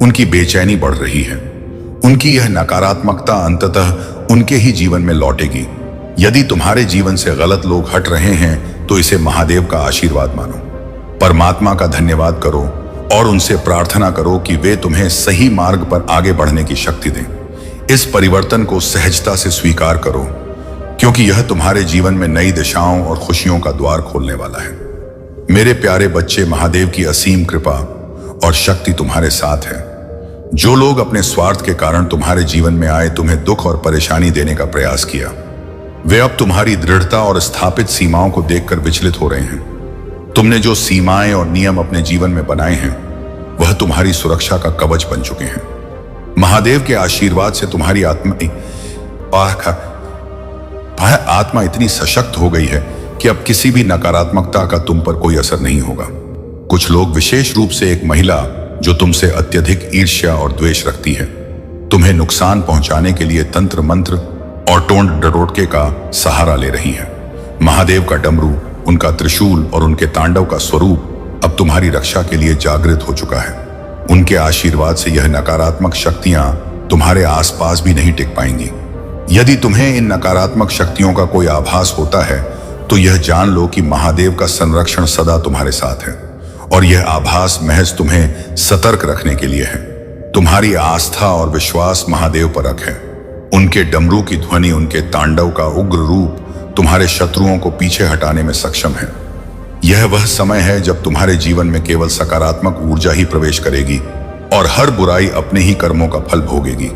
S1: उनकी बेचैनी बढ़ रही है। उनकी यह नकारात्मकता अंततः उनके ही जीवन में लौटेगी। यदि तुम्हारे जीवन से गलत लोग हट रहे हैं तो इसे महादेव का आशीर्वाद मानो। परमात्मा का धन्यवाद करो और उनसे प्रार्थना करो कि वे तुम्हें सही मार्ग पर आगे बढ़ने की शक्ति दें। इस परिवर्तन को सहजता से स्वीकार करो, क्योंकि यह तुम्हारे जीवन में नई दिशाओं और खुशियों का द्वार खोलने वाला है। मेरे प्यारे बच्चे, महादेव की असीम कृपा और शक्ति तुम्हारे साथ है। जो लोग अपने स्वार्थ के कारण तुम्हारे जीवन में आए, तुम्हें दुख और परेशानी देने का प्रयास किया, वे अब तुम्हारी दृढ़ता और स्थापित सीमाओं को देखकर विचलित हो रहे हैं। तुमने जो सीमाएं और नियम अपने जीवन में बनाए हैं वह तुम्हारी सुरक्षा का कवच बन चुके हैं। महादेव के आशीर्वाद से तुम्हारी आत्मा इतनी सशक्त हो गई है कि अब किसी भी नकारात्मकता का तुम पर कोई असर नहीं होगा। कुछ लोग, विशेष रूप से एक महिला जो तुमसे अत्यधिक ईर्ष्या और द्वेष रखती है, तुम्हें नुकसान पहुंचाने के लिए तंत्र मंत्र और टोंड डरोटके का सहारा ले रही है। महादेव का डमरू, उनका त्रिशूल और उनके तांडव का स्वरूप अब तुम्हारी रक्षा के लिए जागृत हो चुका है। उनके आशीर्वाद से यह नकारात्मक शक्तियां तुम्हारे आसपास भी नहीं टिक पाएंगी। यदि तुम्हें इन नकारात्मक शक्तियों का कोई आभास होता है तो यह जान लो कि महादेव का संरक्षण सदा तुम्हारे साथ है और यह आभास महज तुम्हें सतर्क रखने के लिए है। तुम्हारी आस्था और विश्वास महादेव पर रखें। उनके डमरू की ध्वनि, उनके तांडव का उग्र रूप तुम्हारे शत्रुओं को पीछे हटाने में सक्षम है। यह वह समय है जब तुम्हारे जीवन में केवल सकारात्मक ऊर्जा ही प्रवेश करेगी और हर बुराई अपने ही कर्मों का फल भोगेगी।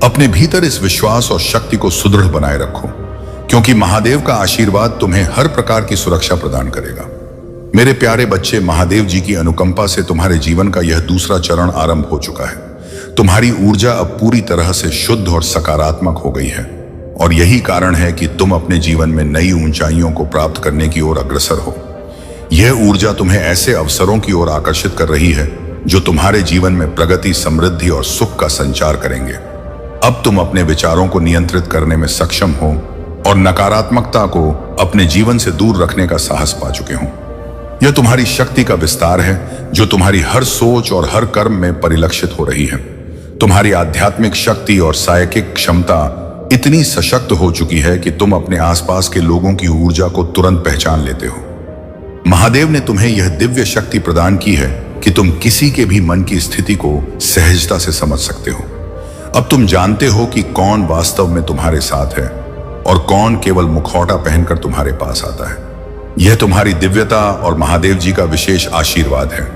S1: अपने भीतर इस विश्वास और शक्ति को सुदृढ़ बनाए रखो, क्योंकि महादेव का आशीर्वाद तुम्हें हर प्रकार की सुरक्षा प्रदान करेगा। मेरे प्यारे बच्चे, महादेव जी की अनुकंपा से तुम्हारे जीवन का यह दूसरा चरण आरंभ हो चुका है। तुम्हारी ऊर्जा अब पूरी तरह से शुद्ध और सकारात्मक हो गई है और यही कारण है कि तुम अपने जीवन में नई ऊंचाइयों को प्राप्त करने की ओर अग्रसर हो। यह ऊर्जा तुम्हें ऐसे अवसरों की ओर आकर्षित कर रही है जो तुम्हारे जीवन में प्रगति, समृद्धि और सुख का संचार करेंगे। अब तुम अपने विचारों को नियंत्रित करने में सक्षम हो और नकारात्मकता को अपने जीवन से दूर रखने का साहस पा चुके हो। यह तुम्हारी शक्ति का विस्तार है जो तुम्हारी हर सोच और हर कर्म में परिलक्षित हो रही है। तुम्हारी आध्यात्मिक शक्ति और साइकिक क्षमता इतनी सशक्त हो चुकी है कि तुम अपने आसपास के लोगों की ऊर्जा को तुरंत पहचान लेते हो। महादेव ने तुम्हें यह दिव्य शक्ति प्रदान की है कि तुम किसी के भी मन की स्थिति को सहजता से समझ सकते हो। अब तुम जानते हो कि कौन वास्तव में तुम्हारे साथ है और कौन केवल मुखौटा पहनकर तुम्हारे पास आता है। यह तुम्हारी दिव्यता और महादेव जी का विशेष आशीर्वाद है।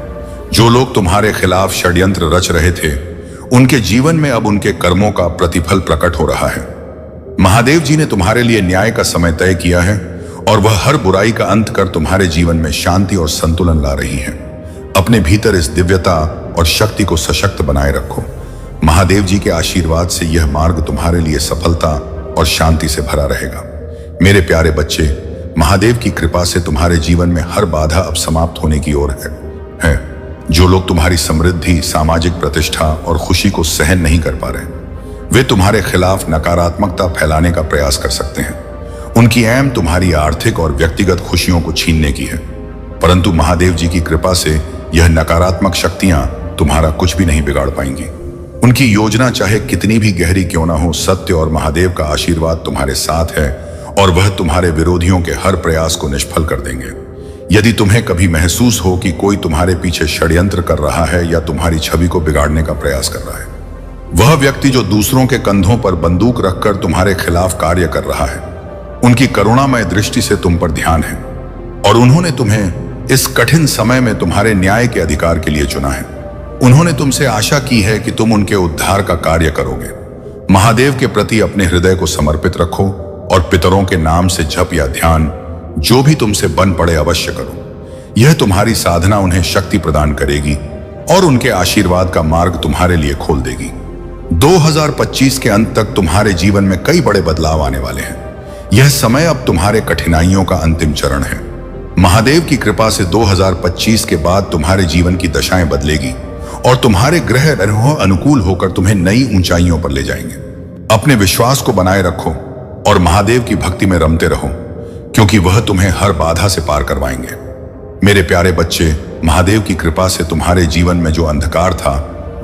S1: जो लोग तुम्हारे खिलाफ षड्यंत्र रच रहे थे, उनके जीवन में अब उनके कर्मों का प्रतिफल प्रकट हो रहा है। महादेव जी ने तुम्हारे लिए न्याय का समय तय किया है और वह हर बुराई का अंत कर तुम्हारे जीवन में शांति और संतुलन ला रही है। अपने भीतर इस दिव्यता और शक्ति को सशक्त बनाए रखो। महादेव जी के आशीर्वाद से यह मार्ग तुम्हारे लिए सफलता और शांति से भरा रहेगा। मेरे प्यारे बच्चे, महादेव की कृपा से तुम्हारे जीवन में हर बाधा अब समाप्त होने की ओर है। जो लोग तुम्हारी समृद्धि, सामाजिक प्रतिष्ठा और खुशी को सहन नहीं कर पा रहे, वे तुम्हारे खिलाफ नकारात्मकता फैलाने का प्रयास कर सकते हैं। उनकी ऐम तुम्हारी आर्थिक और व्यक्तिगत खुशियों को छीनने की है, परंतु महादेव जी की कृपा से यह नकारात्मक शक्तियां तुम्हारा कुछ भी नहीं बिगाड़ पाएंगी। उनकी योजना चाहे कितनी भी गहरी क्यों ना हो, सत्य और महादेव का आशीर्वाद तुम्हारे साथ है और वह तुम्हारे विरोधियों के हर प्रयास को निष्फल कर देंगे। यदि तुम्हें कभी महसूस हो कि कोई तुम्हारे पीछे षड्यंत्र कर रहा है या तुम्हारी छवि को बिगाड़ने का प्रयास कर रहा है, वह व्यक्ति जो दूसरों के कंधों पर बंदूक रखकर तुम्हारे खिलाफ कार्य कर रहा है, उनकी करुणामय दृष्टि से तुम पर ध्यान है और उन्होंने तुम्हें इस कठिन समय में तुम्हारे न्याय के अधिकार के लिए चुना है। उन्होंने तुमसे आशा की है कि तुम उनके उद्धार का कार्य करोगे। महादेव के प्रति अपने हृदय को समर्पित रखो और पितरों के नाम से जप या ध्यान जो भी तुमसे बन पड़े अवश्य करो। यह तुम्हारी साधना उन्हें शक्ति प्रदान करेगी और उनके आशीर्वाद का मार्ग तुम्हारे लिए खोल देगी। 2025 के अंत तक तुम्हारे जीवन में कई बड़े बदलाव आने वाले हैं। यह समय अब तुम्हारे कठिनाइयों का अंतिम चरण है। महादेव की कृपा से 2025 के बाद तुम्हारे जीवन की दशाएं बदलेगी और तुम्हारे ग्रह अनुकूल होकर तुम्हें नई ऊंचाइयों पर ले जाएंगे। अपने विश्वास को बनाए रखो और महादेव की भक्ति में रमते रहो, क्योंकि वह तुम्हें हर बाधा से पार करवाएंगे। मेरे प्यारे बच्चे, महादेव की कृपा से तुम्हारे जीवन में जो अंधकार था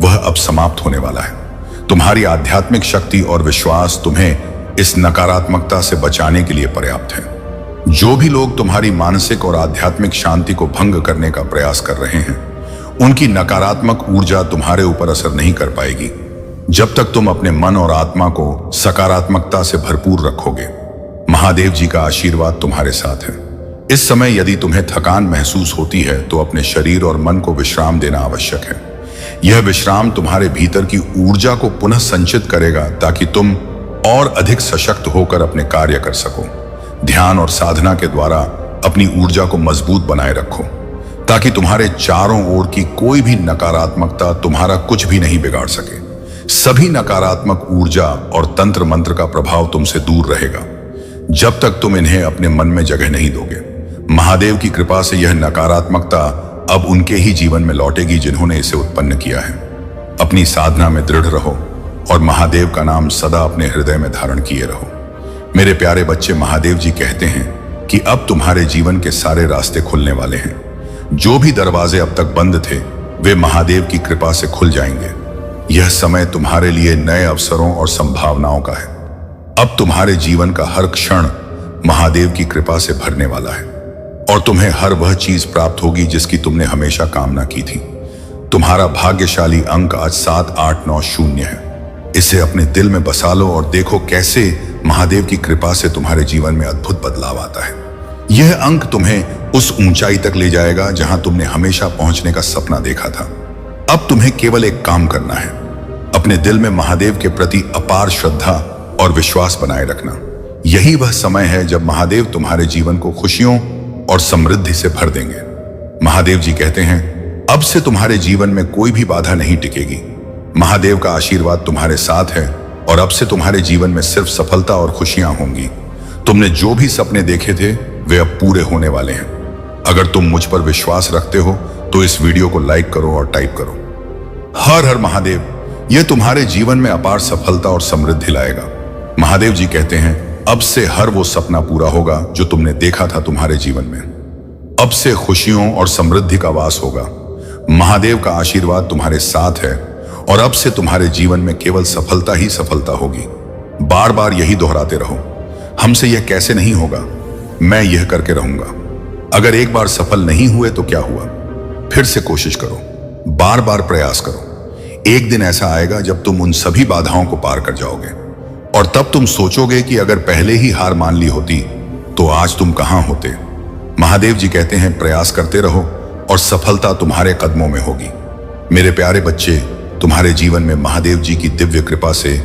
S1: वह अब समाप्त होने वाला है। तुम्हारी आध्यात्मिक शक्ति और विश्वास तुम्हें इस नकारात्मकता से बचाने के लिए पर्याप्त है। जो भी लोग तुम्हारी मानसिक और आध्यात्मिक शांति को भंग करने का प्रयास कर रहे हैं, उनकी नकारात्मक ऊर्जा तुम्हारे ऊपर असर नहीं कर पाएगी जब तक तुम अपने मन और आत्मा को सकारात्मकता से भरपूर रखोगे। महादेव जी का आशीर्वाद तुम्हारे साथ है। इस समय यदि तुम्हें थकान महसूस होती है तो अपने शरीर और मन को विश्राम देना आवश्यक है। यह विश्राम तुम्हारे भीतर की ऊर्जा को पुनः संचित करेगा ताकि तुम और अधिक सशक्त होकर अपने कार्य कर सको। ध्यान और साधना के द्वारा अपनी ऊर्जा को मजबूत बनाए रखो ताकि तुम्हारे चारों ओर की कोई भी नकारात्मकता तुम्हारा कुछ भी नहीं बिगाड़ सके। सभी नकारात्मक ऊर्जा और तंत्र मंत्र का प्रभाव तुमसे दूर रहेगा जब तक तुम इन्हें अपने मन में जगह नहीं दोगे। महादेव की कृपा से यह नकारात्मकता अब उनके ही जीवन में लौटेगी जिन्होंने इसे उत्पन्न किया है। अपनी साधना में दृढ़ रहो और महादेव का नाम सदा अपने हृदय में धारण किए रहो। मेरे प्यारे बच्चे, महादेव जी कहते हैं कि अब तुम्हारे जीवन के सारे रास्ते खुलने वाले हैं। जो भी दरवाजे अब तक बंद थे वे महादेव की कृपा से खुल जाएंगे। यह समय तुम्हारे लिए नए अवसरों और संभावनाओं का है। अब तुम्हारे जीवन का हर क्षण महादेव की कृपा से भरने वाला है और तुम्हें हर वह चीज प्राप्त होगी जिसकी तुमने हमेशा कामना की थी। तुम्हारा भाग्यशाली अंक आज 7890 है। इसे अपने दिल में बसा लो और देखो कैसे महादेव की कृपा से तुम्हारे जीवन में अद्भुत बदलाव आता है। यह अंक तुम्हें उस ऊंचाई तक ले जाएगा जहां तुमने हमेशा पहुंचने का सपना देखा था। अब तुम्हें केवल एक काम करना है, अपने दिल में महादेव के प्रति अपार श्रद्धा और विश्वास बनाए रखना। यही वह समय है जब महादेव तुम्हारे जीवन को खुशियों और समृद्धि से भर देंगे। महादेव जी कहते हैं, अब से तुम्हारे जीवन में कोई भी बाधा नहीं टिकेगी। महादेव का आशीर्वाद तुम्हारे साथ है और अब से तुम्हारे जीवन में सिर्फ सफलता और खुशियां होंगी। तुमने जो भी सपने देखे थे वे अब पूरे होने वाले हैं। अगर तुम मुझ पर विश्वास रखते हो तो इस वीडियो को लाइक करो और टाइप करो, हर हर महादेव। यह तुम्हारे जीवन में अपार सफलता और समृद्धि लाएगा। महादेव जी कहते हैं, अब से हर वो सपना पूरा होगा जो तुमने देखा था तुम्हारे जीवन में। अब से खुशियों और समृद्धि का वास होगा। महादेव का आशीर्वाद तुम्हारे साथ है और अब से तुम्हारे जीवन में केवल सफलता ही सफलता होगी। बार बार यही दोहराते रहो, हमसे यह कैसे नहीं होगा, मैं यह करके रहूंगा। अगर एक बार सफल नहीं हुए तो क्या हुआ, फिर से कोशिश करो, बार बार प्रयास करो। एक दिन ऐसा आएगा जब तुम उन सभी बाधाओं को पार कर जाओगे और तब तुम सोचोगे कि अगर पहले ही हार मान ली होती तो आज तुम कहां होते। महादेव जी कहते हैं, प्रयास करते रहो और सफलता तुम्हारे कदमों में होगी। मेरे प्यारे बच्चे, तुम्हारे जीवन में महादेव जी की दिव्य कृपा से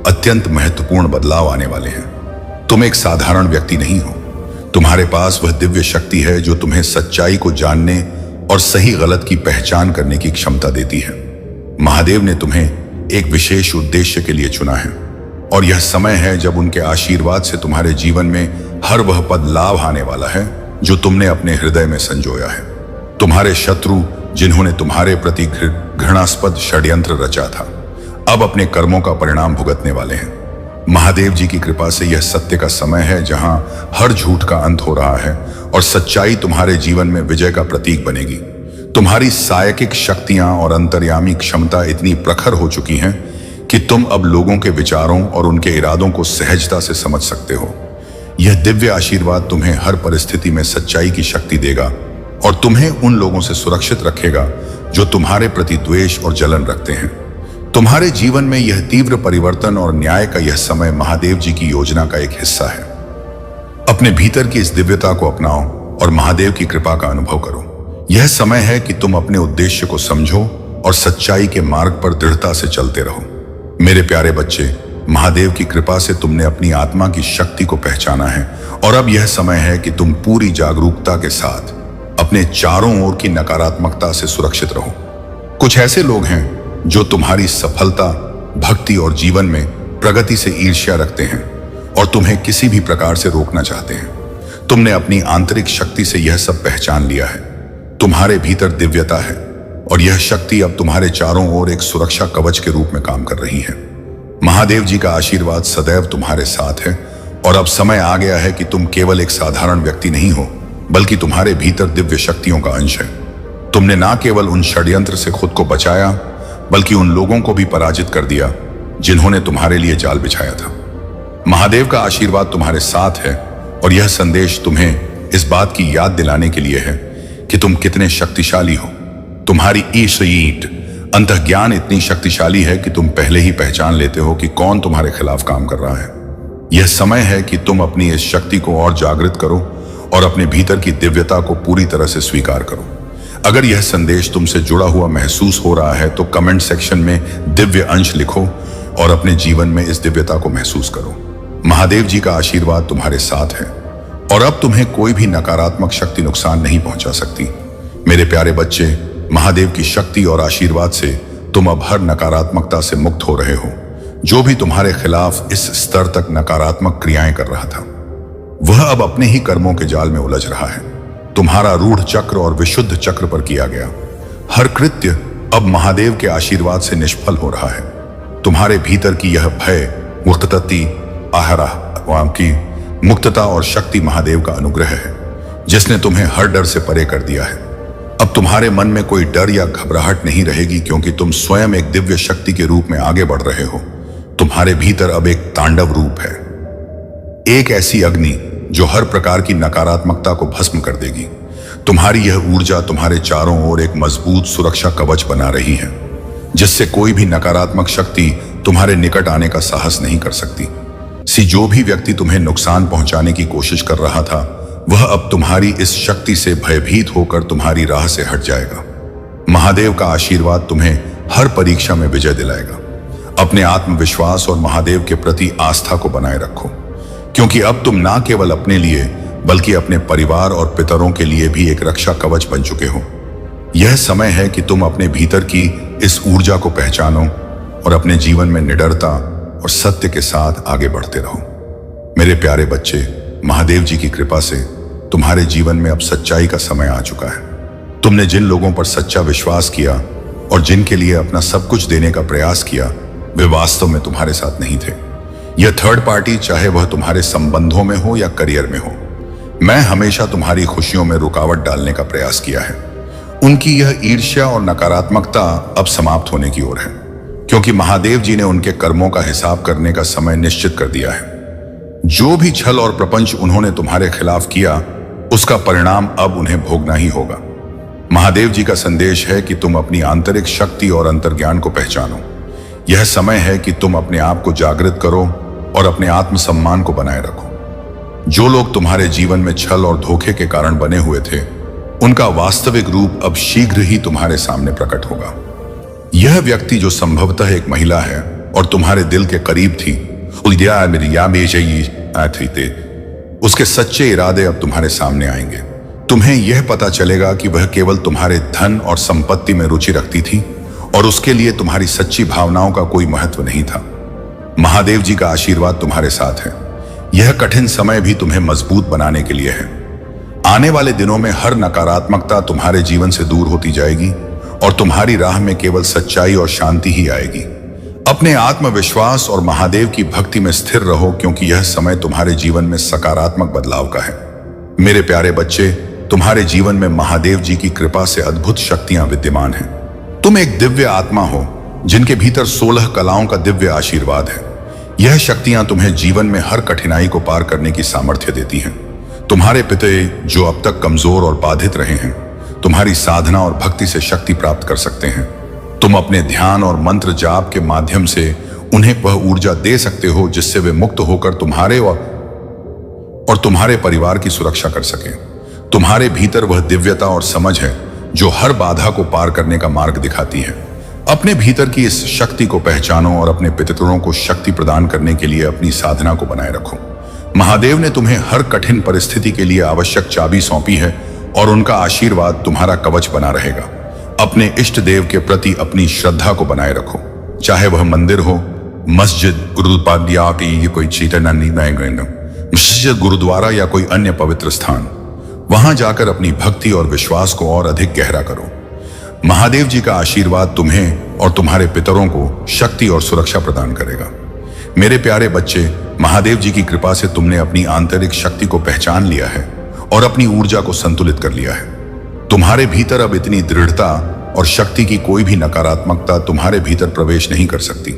S1: अत्यंत महत्वपूर्ण बदलाव आने वाले हैं। तुम एक साधारण व्यक्ति नहीं हो। तुम्हारे पास वह दिव्य शक्ति है जो तुम्हें सच्चाई को जानने और सही गलत की पहचान करने की क्षमता देती है। महादेव ने तुम्हें एक विशेष उद्देश्य के लिए चुना है और यह समय है जब उनके आशीर्वाद से तुम्हारे जीवन में हर वह पद लाभ आने वाला है जो तुमने अपने हृदय में संजोया है। तुम्हारे शत्रु जिन्होंने तुम्हारे प्रति घृणास्पद षड्यंत्र रचा था, अब अपने कर्मों का परिणाम भुगतने वाले हैं। महादेव जी की कृपा से यह सत्य का समय है जहां हर झूठ का अंत हो रहा है और सच्चाई तुम्हारे जीवन में विजय का प्रतीक बनेगी। तुम्हारी सायकिक शक्तियां और अंतर्यामी क्षमता इतनी प्रखर हो चुकी हैं कि तुम अब लोगों के विचारों और उनके इरादों को सहजता से समझ सकते हो। यह दिव्य आशीर्वाद तुम्हें हर परिस्थिति में सच्चाई की शक्ति देगा और तुम्हें उन लोगों से सुरक्षित रखेगा जो तुम्हारे प्रति द्वेष और जलन रखते हैं। तुम्हारे जीवन में यह तीव्र परिवर्तन और न्याय का यह समय महादेव जी की योजना का एक हिस्सा है। अपने भीतर की इस दिव्यता को अपनाओ और महादेव की कृपा का अनुभव करो। यह समय है कि तुम अपने उद्देश्य को समझो और सच्चाई के मार्ग पर दृढ़ता से चलते रहो। मेरे प्यारे बच्चे, महादेव की कृपा से तुमने अपनी आत्मा की शक्ति को पहचाना है और अब यह समय है कि तुम पूरी जागरूकता के साथ अपने चारों ओर की नकारात्मकता से सुरक्षित रहो। कुछ ऐसे लोग हैं जो तुम्हारी सफलता, भक्ति और जीवन में प्रगति से ईर्ष्या रखते हैं और तुम्हें किसी भी प्रकार से रोकना चाहते हैं। तुमने अपनी आंतरिक शक्ति से यह सब पहचान लिया है। तुम्हारे भीतर दिव्यता है और यह शक्ति अब तुम्हारे चारों ओर एक सुरक्षा कवच के रूप में काम कर रही है। महादेव जी का आशीर्वाद सदैव तुम्हारे साथ है और अब समय आ गया है कि तुम केवल एक साधारण व्यक्ति नहीं हो, बल्कि तुम्हारे भीतर दिव्य शक्तियों का अंश है। तुमने ना केवल उन षड्यंत्र से खुद को बचाया, बल्कि उन लोगों को भी पराजित कर दिया जिन्होंने तुम्हारे लिए जाल बिछाया था। महादेव का आशीर्वाद तुम्हारे साथ है और यह संदेश तुम्हें इस बात की याद दिलाने के लिए है कि तुम कितने शक्तिशाली हो। तुम्हारी ईट अंतःज्ञान इतनी शक्तिशाली है कि तुम पहले ही पहचान लेते हो कि कौन तुम्हारे खिलाफ काम कर रहा है। यह समय है कि तुम अपनी इस शक्ति को और जागृत करो और अपने भीतर की दिव्यता को पूरी तरह से स्वीकार करो। अगर यह संदेश तुमसे जुड़ा हुआ महसूस हो रहा है तो कमेंट सेक्शन में दिव्य अंश लिखो और अपने जीवन में इस दिव्यता को महसूस करो। महादेव जी का आशीर्वाद तुम्हारे साथ है और अब तुम्हें कोई भी नकारात्मक शक्ति नुकसान नहीं पहुंचा सकती। मेरे प्यारे बच्चे, महादेव की शक्ति और आशीर्वाद से तुम अब हर नकारात्मकता से मुक्त हो रहे हो। जो भी तुम्हारे खिलाफ इस स्तर तक नकारात्मक क्रियाएं कर रहा था, वह अब अपने ही कर्मों के जाल में उलझ रहा है। तुम्हारा रूढ़ चक्र और विशुद्ध चक्र पर किया गया हर कृत्य अब महादेव के आशीर्वाद से निष्फल हो रहा है। तुम्हारे भीतर की यह भय, मुक्तति, आहरा की मुक्तता और शक्ति महादेव का अनुग्रह है, जिसने तुम्हें हर डर से परे कर दिया है। अब तुम्हारे मन में कोई डर या घबराहट नहीं रहेगी, क्योंकि तुम स्वयं एक दिव्य शक्ति के रूप में आगे बढ़ रहे हो। तुम्हारे भीतर अब एक तांडव रूप है, एक ऐसी अग्नि जो हर प्रकार की नकारात्मकता को भस्म कर देगी। तुम्हारी यह ऊर्जा तुम्हारे चारों ओर एक मजबूत सुरक्षा कवच बना रही है, जिससे कोई भी नकारात्मक शक्ति तुम्हारे निकट आने का साहस नहीं कर सकती। जो भी व्यक्ति तुम्हें नुकसान पहुंचाने की कोशिश कर रहा था, वह अब तुम्हारी इस शक्ति से भयभीत होकर तुम्हारी राह से हट जाएगा। महादेव का आशीर्वाद तुम्हें हर परीक्षा में विजय दिलाएगा। अपने आत्मविश्वास और महादेव के प्रति आस्था को बनाए रखो, क्योंकि अब तुम ना केवल अपने लिए बल्कि अपने परिवार और पितरों के लिए भी एक रक्षा कवच बन चुके हो। यह समय है कि तुम अपने भीतर की इस ऊर्जा को पहचानो और अपने जीवन में निडरता और सत्य के साथ आगे बढ़ते रहो। मेरे प्यारे बच्चे, महादेव जी की कृपा से तुम्हारे जीवन में अब सच्चाई का समय आ चुका है। तुमने जिन लोगों पर सच्चा विश्वास किया और जिनके लिए अपना सब कुछ देने का प्रयास किया, वे वास्तव में तुम्हारे साथ नहीं थे। यह थर्ड पार्टी, चाहे वह तुम्हारे संबंधों में हो या करियर में हो, मैं हमेशा तुम्हारी खुशियों में रुकावट डालने का प्रयास किया है। उनकी यह ईर्ष्या और नकारात्मकता अब समाप्त होने की ओर है, क्योंकि महादेव जी ने उनके कर्मों का हिसाब करने का समय निश्चित कर दिया है। जो भी छल और प्रपंच उन्होंने तुम्हारे खिलाफ किया, उसका परिणाम अब उन्हें भोगना ही होगा। महादेव जी का संदेश है कि तुम अपनी आंतरिक शक्ति और अंतर्ज्ञान को पहचानो। यह समय है कि तुम अपने आप को जागृत करो और अपने आत्मसम्मान को बनाए रखो। जो लोग तुम्हारे जीवन में छल और धोखे के कारण बने हुए थे, उनका वास्तविक रूप अब शीघ्र ही तुम्हारे सामने प्रकट होगा। यह व्यक्ति जो संभवतः एक महिला है और तुम्हारे दिल के करीब थी, उसके सच्चे इरादे अब तुम्हारे सामने आएंगे। तुम्हें यह पता चलेगा कि वह केवल तुम्हारे धन और संपत्ति में रुचि रखती थी और उसके लिए तुम्हारी सच्ची भावनाओं का कोई महत्व नहीं था। महादेव जी का आशीर्वाद तुम्हारे साथ है। यह कठिन समय भी तुम्हें मजबूत बनाने के लिए है। आने वाले दिनों में हर नकारात्मकता तुम्हारे जीवन से दूर होती जाएगी और तुम्हारी राह में केवल सच्चाई और शांति ही आएगी। अपने आत्मविश्वास और महादेव की भक्ति में स्थिर रहो, क्योंकि यह समय तुम्हारे जीवन में सकारात्मक बदलाव का है। मेरे प्यारे बच्चे, तुम्हारे जीवन में महादेव जी की कृपा से अद्भुत शक्तियां विद्यमान हैं। तुम एक दिव्य आत्मा हो जिनके भीतर 16 कलाओं का दिव्य आशीर्वाद है। यह शक्तियां तुम्हें जीवन में हर कठिनाई को पार करने की सामर्थ्य देती हैं। तुम्हारे पिता जो अब तक कमजोर और बाधित रहे हैं, तुम्हारी साधना और भक्ति से शक्ति प्राप्त कर सकते हैं। तुम अपने ध्यान और मंत्र जाप के माध्यम से उन्हें वह ऊर्जा दे सकते हो जिससे वे मुक्त होकर तुम्हारे और तुम्हारे परिवार की सुरक्षा कर सकें। तुम्हारे भीतर वह दिव्यता और समझ है जो हर बाधा को पार करने का मार्ग दिखाती है। अपने भीतर की इस शक्ति को पहचानो और अपने पितरों को शक्ति प्रदान करने के लिए अपनी साधना को बनाए रखो। महादेव ने तुम्हें हर कठिन परिस्थिति के लिए आवश्यक चाबी सौंपी है और उनका आशीर्वाद तुम्हारा कवच बना रहेगा। अपने इष्ट देव के प्रति अपनी श्रद्धा को बनाए रखो, चाहे वह मंदिर हो, मस्जिद, मस्जिद, गुरुद्वारा या कोई अन्य पवित्र स्थान। वहां जाकर अपनी भक्ति और विश्वास को और अधिक गहरा करो। महादेव जी का आशीर्वाद तुम्हें और तुम्हारे पितरों को शक्ति और सुरक्षा प्रदान करेगा। मेरे प्यारे बच्चे, महादेव जी की कृपा से तुमने अपनी आंतरिक शक्ति को पहचान लिया है और अपनी ऊर्जा को संतुलित कर लिया है। तुम्हारे भीतर अब इतनी दृढ़ता और शक्ति की कोई भी नकारात्मकता तुम्हारे भीतर प्रवेश नहीं कर सकती।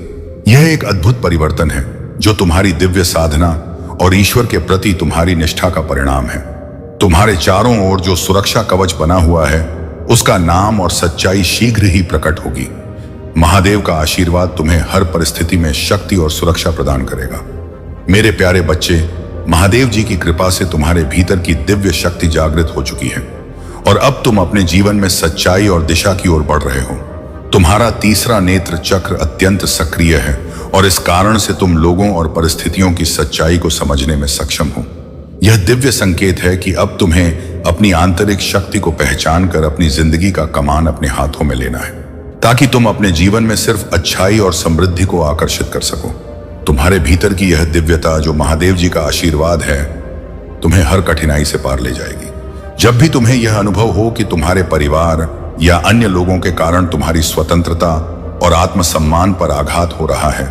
S1: यह एक अद्भुत परिवर्तन है जो तुम्हारी दिव्य साधना और ईश्वर के प्रति तुम्हारी निष्ठा का परिणाम है। तुम्हारे चारों ओर जो सुरक्षा कवच बना हुआ है, उसका नाम और सच्चाई शीघ्र ही प्रकट होगी। महादेव का आशीर्वाद तुम्हें हर परिस्थिति में शक्ति और सुरक्षा प्रदान करेगा। मेरे प्यारे बच्चे, महादेव जी की कृपा से तुम्हारे भीतर की दिव्य शक्ति जागृत हो चुकी है और अब तुम अपने जीवन में सच्चाई और दिशा की ओर बढ़ रहे हो। तुम्हारा तीसरा नेत्र चक्र अत्यंत सक्रिय है और इस कारण से तुम लोगों और परिस्थितियों की सच्चाई को समझने में सक्षम हो। यह दिव्य संकेत है कि अब तुम्हें अपनी आंतरिक शक्ति को पहचान कर अपनी जिंदगी का कमान अपने हाथों में लेना है, ताकि तुम अपने जीवन में सिर्फ अच्छाई और समृद्धि को आकर्षित कर सको। तुम्हारे भीतर की यह दिव्यता जो महादेव जी का आशीर्वाद है, तुम्हें हर कठिनाई से पार ले जाएगी। जब भी तुम्हें यह अनुभव हो कि तुम्हारे परिवार या अन्य लोगों के कारण तुम्हारी स्वतंत्रता और आत्मसम्मान पर आघात हो रहा है,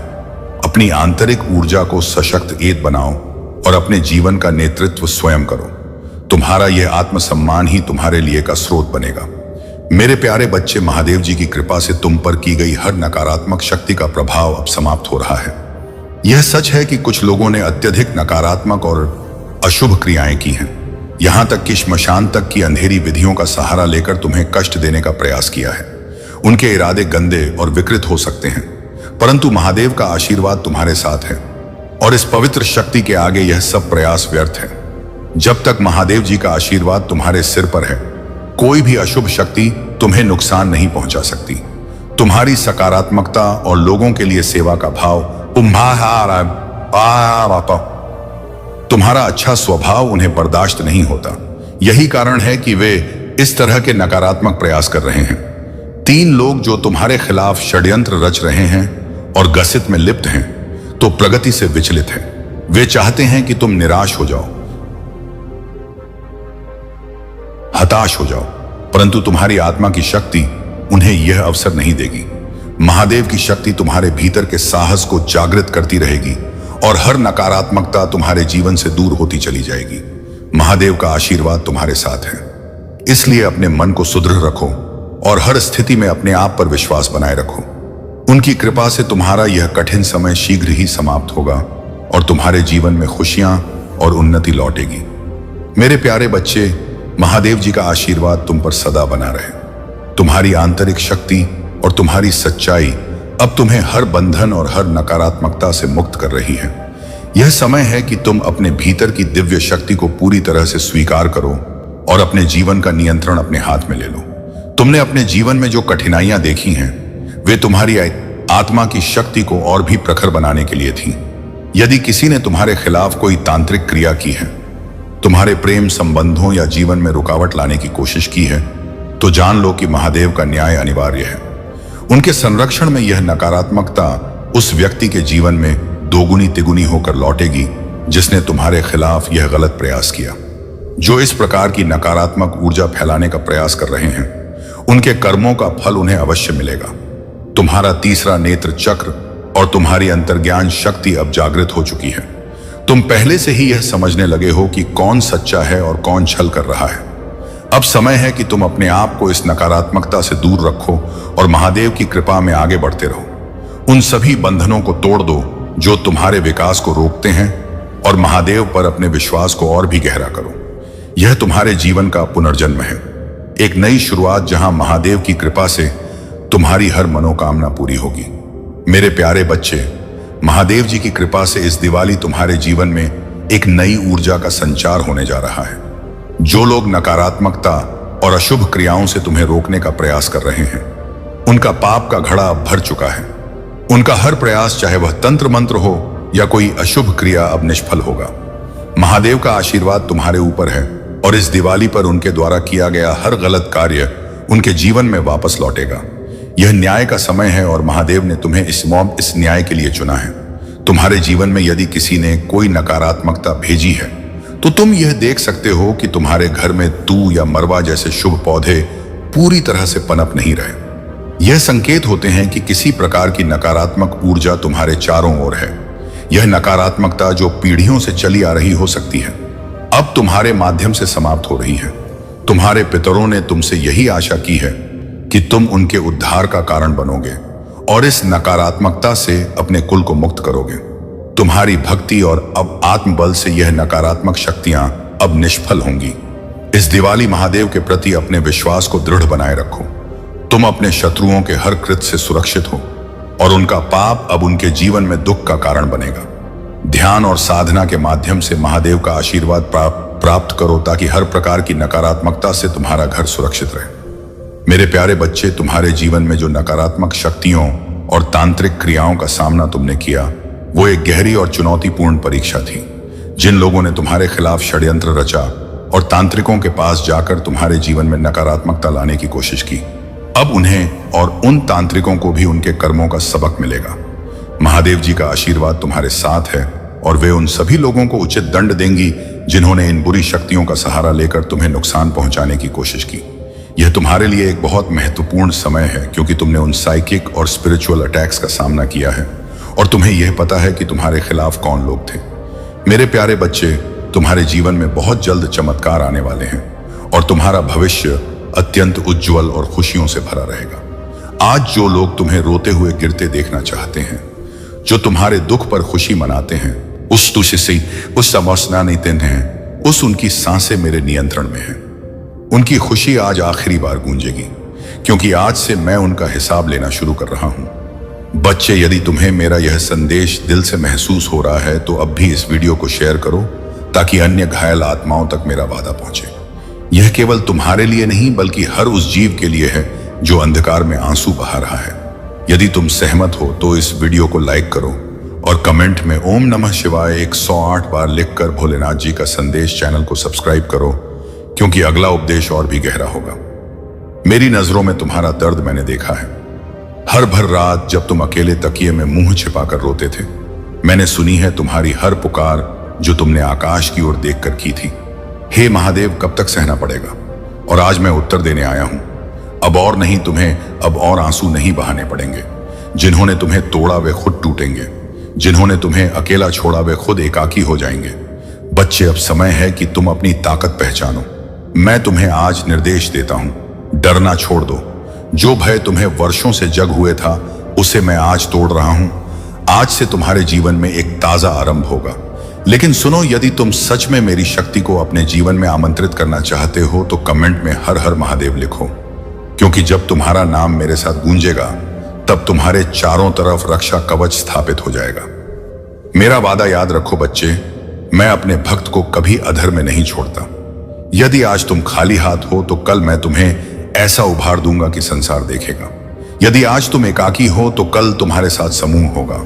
S1: अपनी आंतरिक ऊर्जा को सशक्त एत बनाओ और अपने जीवन का नेतृत्व स्वयं करो। तुम्हारा यह आत्मसम्मान ही तुम्हारे लिए का स्रोत बनेगा। मेरे प्यारे बच्चे, महादेव जी की कृपा से तुम पर की गई हर नकारात्मक शक्ति का प्रभाव अब समाप्त हो रहा है। यह सच है कि कुछ लोगों ने अत्यधिक नकारात्मक और अशुभ क्रियाएं की हैं, यहां तक कि श्मशान तक की अंधेरी विधियों का सहारा लेकर तुम्हें कष्ट देने का प्रयास किया है। उनके इरादे गंदे और विकृत हो सकते हैं, परंतु महादेव का आशीर्वाद तुम्हारे साथ है और इस पवित्र शक्ति के आगे यह सब प्रयास व्यर्थ है। जब तक महादेव जी का आशीर्वाद तुम्हारे सिर पर है, कोई भी अशुभ शक्ति तुम्हें नुकसान नहीं पहुंचा सकती। तुम्हारी सकारात्मकता और लोगों के लिए सेवा का भाव, तुम्हारा अच्छा स्वभाव उन्हें बर्दाश्त नहीं होता। यही कारण है कि वे इस तरह के नकारात्मक प्रयास कर रहे हैं। 3 लोग जो तुम्हारे खिलाफ षड्यंत्र रच रहे हैं और गसित में लिप्त हैं, तो प्रगति से विचलित हैं। वे चाहते हैं कि तुम निराश हो जाओ, हताश हो जाओ, परंतु तुम्हारी आत्मा की शक्ति उन्हें यह अवसर नहीं देगी। महादेव की शक्ति तुम्हारे भीतर के साहस को जागृत करती रहेगी और हर नकारात्मकता तुम्हारे जीवन से दूर होती चली जाएगी। महादेव का आशीर्वाद तुम्हारे साथ है, इसलिए अपने मन को सुदृढ़ रखो और हर स्थिति में अपने आप पर विश्वास बनाए रखो। उनकी कृपा से तुम्हारा यह कठिन समय शीघ्र ही समाप्त होगा और तुम्हारे जीवन में खुशियां और उन्नति लौटेगी। मेरे प्यारे बच्चे, महादेव जी का आशीर्वाद तुम पर सदा बना रहे। तुम्हारी आंतरिक शक्ति और तुम्हारी सच्चाई अब तुम्हें हर बंधन और हर नकारात्मकता से मुक्त कर रही है। यह समय है कि तुम अपने भीतर की दिव्य शक्ति को पूरी तरह से स्वीकार करो और अपने जीवन का नियंत्रण अपने हाथ में ले लो। तुमने अपने जीवन में जो कठिनाइयां देखी हैं, वे तुम्हारी आत्मा की शक्ति को और भी प्रखर बनाने के लिए थी। यदि किसी ने तुम्हारे खिलाफ कोई तांत्रिक क्रिया की है, तुम्हारे प्रेम संबंधों या जीवन में रुकावट लाने की कोशिश की है, तो जान लो कि महादेव का न्याय अनिवार्य है। उनके संरक्षण में यह नकारात्मकता उस व्यक्ति के जीवन में दोगुनी तिगुनी होकर लौटेगी जिसने तुम्हारे खिलाफ यह गलत प्रयास किया। जो इस प्रकार की नकारात्मक ऊर्जा फैलाने का प्रयास कर रहे हैं, उनके कर्मों का फल उन्हें अवश्य मिलेगा। तुम्हारा तीसरा नेत्र चक्र और तुम्हारी अंतर्ज्ञान शक्ति अब जागृत हो चुकी है। तुम पहले से ही यह समझने लगे हो कि कौन सच्चा है और कौन छल कर रहा है। अब समय है कि तुम अपने आप को इस नकारात्मकता से दूर रखो और महादेव की कृपा में आगे बढ़ते रहो। उन सभी बंधनों को तोड़ दो जो तुम्हारे विकास को रोकते हैं और महादेव पर अपने विश्वास को और भी गहरा करो। यह तुम्हारे जीवन का पुनर्जन्म है, एक नई शुरुआत जहां महादेव की कृपा से तुम्हारी हर मनोकामना पूरी होगी। मेरे प्यारे बच्चे, महादेव जी की कृपा से इस दिवाली तुम्हारे जीवन में एक नई ऊर्जा का संचार होने जा रहा है। जो लोग नकारात्मकता और अशुभ क्रियाओं से तुम्हें रोकने का प्रयास कर रहे हैं, उनका पाप का घड़ा अब भर चुका है। उनका हर प्रयास, चाहे वह तंत्र मंत्र हो या कोई अशुभ क्रिया, अब निष्फल होगा। महादेव का आशीर्वाद तुम्हारे ऊपर है और इस दिवाली पर उनके द्वारा किया गया हर गलत कार्य उनके जीवन में वापस लौटेगा। यह न्याय का समय है और महादेव ने तुम्हें इस न्याय के लिए चुना है। तुम्हारे जीवन में यदि किसी ने कोई नकारात्मकता भेजी है तो तुम यह देख सकते हो कि तुम्हारे घर में तू या मरवा जैसे शुभ पौधे पूरी तरह से पनप नहीं रहे। यह संकेत होते हैं कि किसी प्रकार की नकारात्मक ऊर्जा तुम्हारे चारों ओर है। यह नकारात्मकता जो पीढ़ियों से चली आ रही हो सकती है, अब तुम्हारे माध्यम से समाप्त हो रही है। तुम्हारे पितरों ने तुमसे यही आशा की है कि तुम उनके उद्धार का कारण बनोगे और इस नकारात्मकता से अपने कुल को मुक्त करोगे। तुम्हारी भक्ति और अब आत्मबल से यह नकारात्मक शक्तियां अब निष्फल होंगी। इस दिवाली महादेव के प्रति अपने विश्वास को दृढ़ बनाए रखो। तुम अपने शत्रुओं के हर कृत्य से सुरक्षित हो और उनका पाप अब उनके जीवन में दुख का कारण बनेगा। ध्यान और साधना के माध्यम से महादेव का आशीर्वाद प्राप्त करो ताकि हर प्रकार की नकारात्मकता से तुम्हारा घर सुरक्षित रहे। मेरे प्यारे बच्चे, तुम्हारे जीवन में जो नकारात्मक शक्तियों और तांत्रिक क्रियाओं का सामना तुमने किया, वो एक गहरी और चुनौतीपूर्ण परीक्षा थी। जिन लोगों ने तुम्हारे खिलाफ षड्यंत्र रचा और तांत्रिकों के पास जाकर तुम्हारे जीवन में नकारात्मकता लाने की कोशिश की, अब उन्हें और उन तांत्रिकों को भी उनके कर्मों का सबक मिलेगा। महादेव जी का आशीर्वाद तुम्हारे साथ है और वे उन सभी लोगों को उचित दंड देंगी जिन्होंने इन बुरी शक्तियों का सहारा लेकर तुम्हें नुकसान पहुंचाने की कोशिश की। यह तुम्हारे लिए एक बहुत महत्वपूर्ण समय है क्योंकि तुमने उन साइकिक और स्पिरिचुअल अटैक्स का सामना किया है और तुम्हें यह पता है कि तुम्हारे खिलाफ कौन लोग थे। मेरे प्यारे बच्चे, तुम्हारे जीवन में बहुत जल्द चमत्कार आने वाले हैं और तुम्हारा भविष्य अत्यंत उज्जवल और खुशियों से भरा रहेगा। आज जो लोग तुम्हें रोते हुए गिरते देखना चाहते हैं, जो तुम्हारे दुख पर खुशी मनाते हैं, उस उनकी सांसें मेरे नियंत्रण में हैं। उनकी खुशी आज आखिरी बार गूंजेगी क्योंकि आज से मैं उनका हिसाब लेना शुरू कर रहा हूं। बच्चे, यदि तुम्हें मेरा यह संदेश दिल से महसूस हो रहा है तो अब भी इस वीडियो को शेयर करो ताकि अन्य घायल आत्माओं तक मेरा वादा पहुंचे। यह केवल तुम्हारे लिए नहीं बल्कि हर उस जीव के लिए है जो अंधकार में आंसू बहा रहा है। यदि तुम सहमत हो तो इस वीडियो को लाइक करो और कमेंट में ओम नमः शिवाय 108 बार लिखकर भोलेनाथ जी का संदेश चैनल को सब्सक्राइब करो क्योंकि अगला उपदेश और भी गहरा होगा। मेरी नजरों में तुम्हारा दर्द मैंने देखा है। हर भर रात जब तुम अकेले तकिए में मुंह छिपाकर रोते थे, मैंने सुनी है तुम्हारी हर पुकार जो तुमने आकाश की ओर देखकर की थी। हे महादेव, कब तक सहना पड़ेगा? और आज मैं उत्तर देने आया हूं। अब और नहीं, तुम्हें अब और आंसू नहीं बहाने पड़ेंगे। जिन्होंने तुम्हें तोड़ा वे खुद टूटेंगे, जिन्होंने तुम्हें अकेला छोड़ा वे खुद एकाकी हो जाएंगे। बच्चे, अब समय है कि तुम अपनी ताकत पहचानो। मैं तुम्हें आज निर्देश देता हूं, डरना छोड़ दो। जो भय तुम्हें वर्षों से जग हुए था उसे मैं आज तोड़ रहा हूं। आज से तुम्हारे जीवन में एक ताजा आरंभ होगा। लेकिन सुनो, यदि तुम सच में मेरी शक्ति को अपने जीवन में आमंत्रित करना चाहते हो तो कमेंट में हर हर महादेव लिखो, क्योंकि जब तुम्हारा नाम मेरे साथ गूंजेगा तब तुम्हारे चारों तरफ रक्षा कवच स्थापित हो जाएगा। मेरा वादा याद रखो बच्चे, मैं अपने भक्त को कभी अधर में नहीं छोड़ता। यदि आज तुम खाली हाथ हो तो कल मैं तुम्हें ऐसा उभार दूंगा कि संसार देखेगा। यदि आज तुम एकाकी हो तो कल तुम्हारे साथ समूह होगा।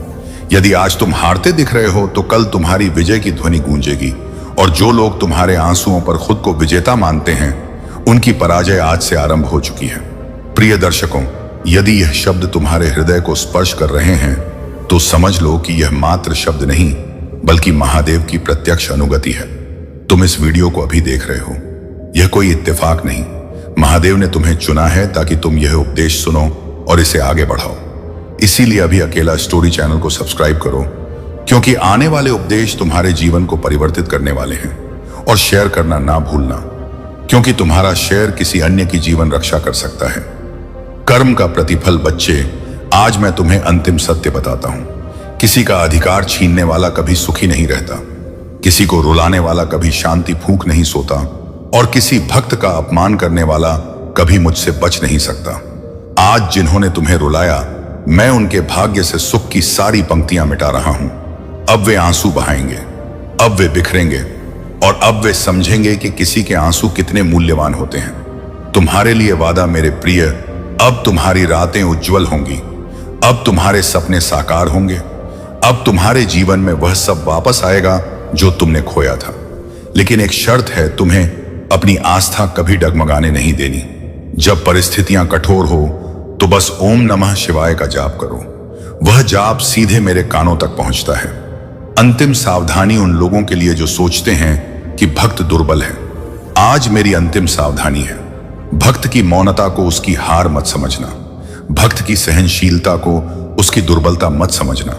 S1: यदि आज तुम हारते दिख रहे हो तो कल तुम्हारी विजय की ध्वनि गूंजेगी। और जो लोग तुम्हारे आंसुओं पर खुद को विजेता मानते हैं, उनकी पराजय आज से आरंभ हो चुकी है। प्रिय दर्शकों, यदि यह शब्द तुम्हारे हृदय को स्पर्श कर रहे हैं तो समझ लो कि यह मात्र शब्द नहीं बल्कि महादेव की प्रत्यक्ष अनुगति है। तुम इस वीडियो को अभी देख रहे हो, यह कोई इत्तेफाक नहीं। महादेव ने तुम्हें चुना है ताकि तुम यह उपदेश सुनो और इसे आगे बढ़ाओ। इसीलिए अभी अकेला स्टोरी चैनल को सब्सक्राइब करो, क्योंकि आने वाले उपदेश तुम्हारे जीवन को परिवर्तित करने वाले हैं। और शेयर करना ना भूलना, क्योंकि तुम्हारा शेयर किसी अन्य की जीवन रक्षा कर सकता है। कर्म का प्रतिफल बच्चे, आज मैं तुम्हें अंतिम सत्य बताता हूं। किसी का अधिकार छीनने वाला कभी सुखी नहीं रहता, किसी को रुलाने वाला कभी शांति फूंक नहीं सोता, और किसी भक्त का अपमान करने वाला कभी मुझसे बच नहीं सकता। आज जिन्होंने तुम्हें रुलाया, मैं उनके भाग्य से सुख की सारी पंक्तियां मिटा रहा हूं। अब वे आंसू बहाएंगे, अब वे बिखरेंगे, और अब वे समझेंगे कि किसी के आंसू कितने मूल्यवान होते हैं। तुम्हारे लिए वादा मेरे प्रिय, अब तुम्हारी रातें उज्जवल होंगी, अब तुम्हारे सपने साकार होंगे, अब तुम्हारे जीवन में वह सब वापस आएगा जो तुमने खोया था। लेकिन एक शर्त है, तुम्हें अपनी आस्था कभी डगमगाने नहीं देनी। जब परिस्थितियां कठोर हो तो बस ओम नमः शिवाय का जाप करो। वह जाप सीधे मेरे कानों तक पहुंचता है। अंतिम सावधानी उन लोगों के लिए जो सोचते हैं कि भक्त दुर्बल है। आज मेरी अंतिम सावधानी है, भक्त की मौनता को उसकी हार मत समझना, भक्त की सहनशीलता को उसकी दुर्बलता मत समझना।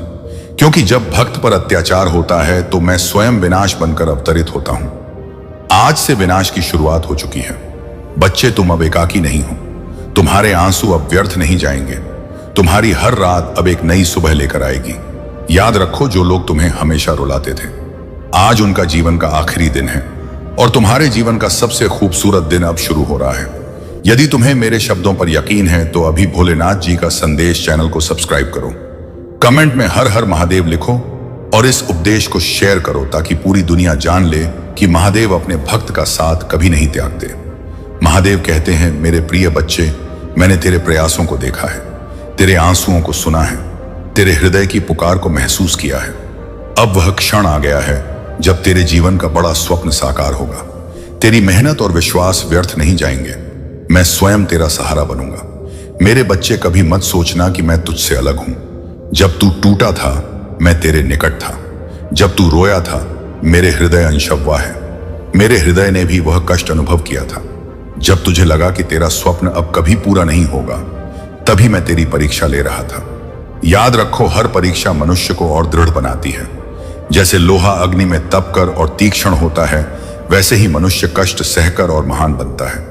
S1: क्योंकि जब भक्त पर अत्याचार होता है तो मैं स्वयं विनाश बनकर अवतरित होता हूं। आज से विनाश की शुरुआत हो चुकी है। बच्चे, तुम अब एकाकी नहीं हो, तुम्हारे आंसू अब व्यर्थ नहीं जाएंगे। तुम्हारी हर रात अब एक नई सुबह लेकर आएगी। याद रखो, जो लोग तुम्हें हमेशा रुलाते थे, आज उनका जीवन का आखिरी दिन है, और तुम्हारे जीवन का सबसे खूबसूरत दिन अब शुरू हो रहा है। यदि तुम्हें मेरे शब्दों पर यकीन है तो अभी भोलेनाथ जी का संदेश चैनल को सब्सक्राइब करो, कमेंट में हर हर महादेव लिखो, और इस उपदेश को शेयर करो ताकि पूरी दुनिया जान ले कि महादेव अपने भक्त का साथ कभी नहीं त्यागते। महादेव कहते हैं, मेरे प्रिय बच्चे, मैंने तेरे प्रयासों को देखा है, तेरे आंसुओं को सुना है, तेरे हृदय की पुकार को महसूस किया है। अब वह क्षण आ गया है जब तेरे जीवन का बड़ा स्वप्न साकार होगा। तेरी मेहनत और विश्वास व्यर्थ नहीं जाएंगे। मैं स्वयं तेरा सहारा बनूंगा। मेरे बच्चे, कभी मत सोचना कि मैं तुझसे अलग हूं। जब तू टूटा था, मैं तेरे निकट था। जब तू रोया था, मेरे हृदय अंशव्वा है। मेरे हृदय ने भी वह कष्ट अनुभव किया था। जब तुझे लगा कि तेरा स्वप्न अब कभी पूरा नहीं होगा, तभी मैं तेरी परीक्षा ले रहा था। याद रखो, हर परीक्षा मनुष्य को और दृढ़ बनाती है। जैसे लोहा अग्नि में तपकर और तीक्ष्ण होता है, वैसे ही मनुष्य कष्ट सहकर और महान बनता है।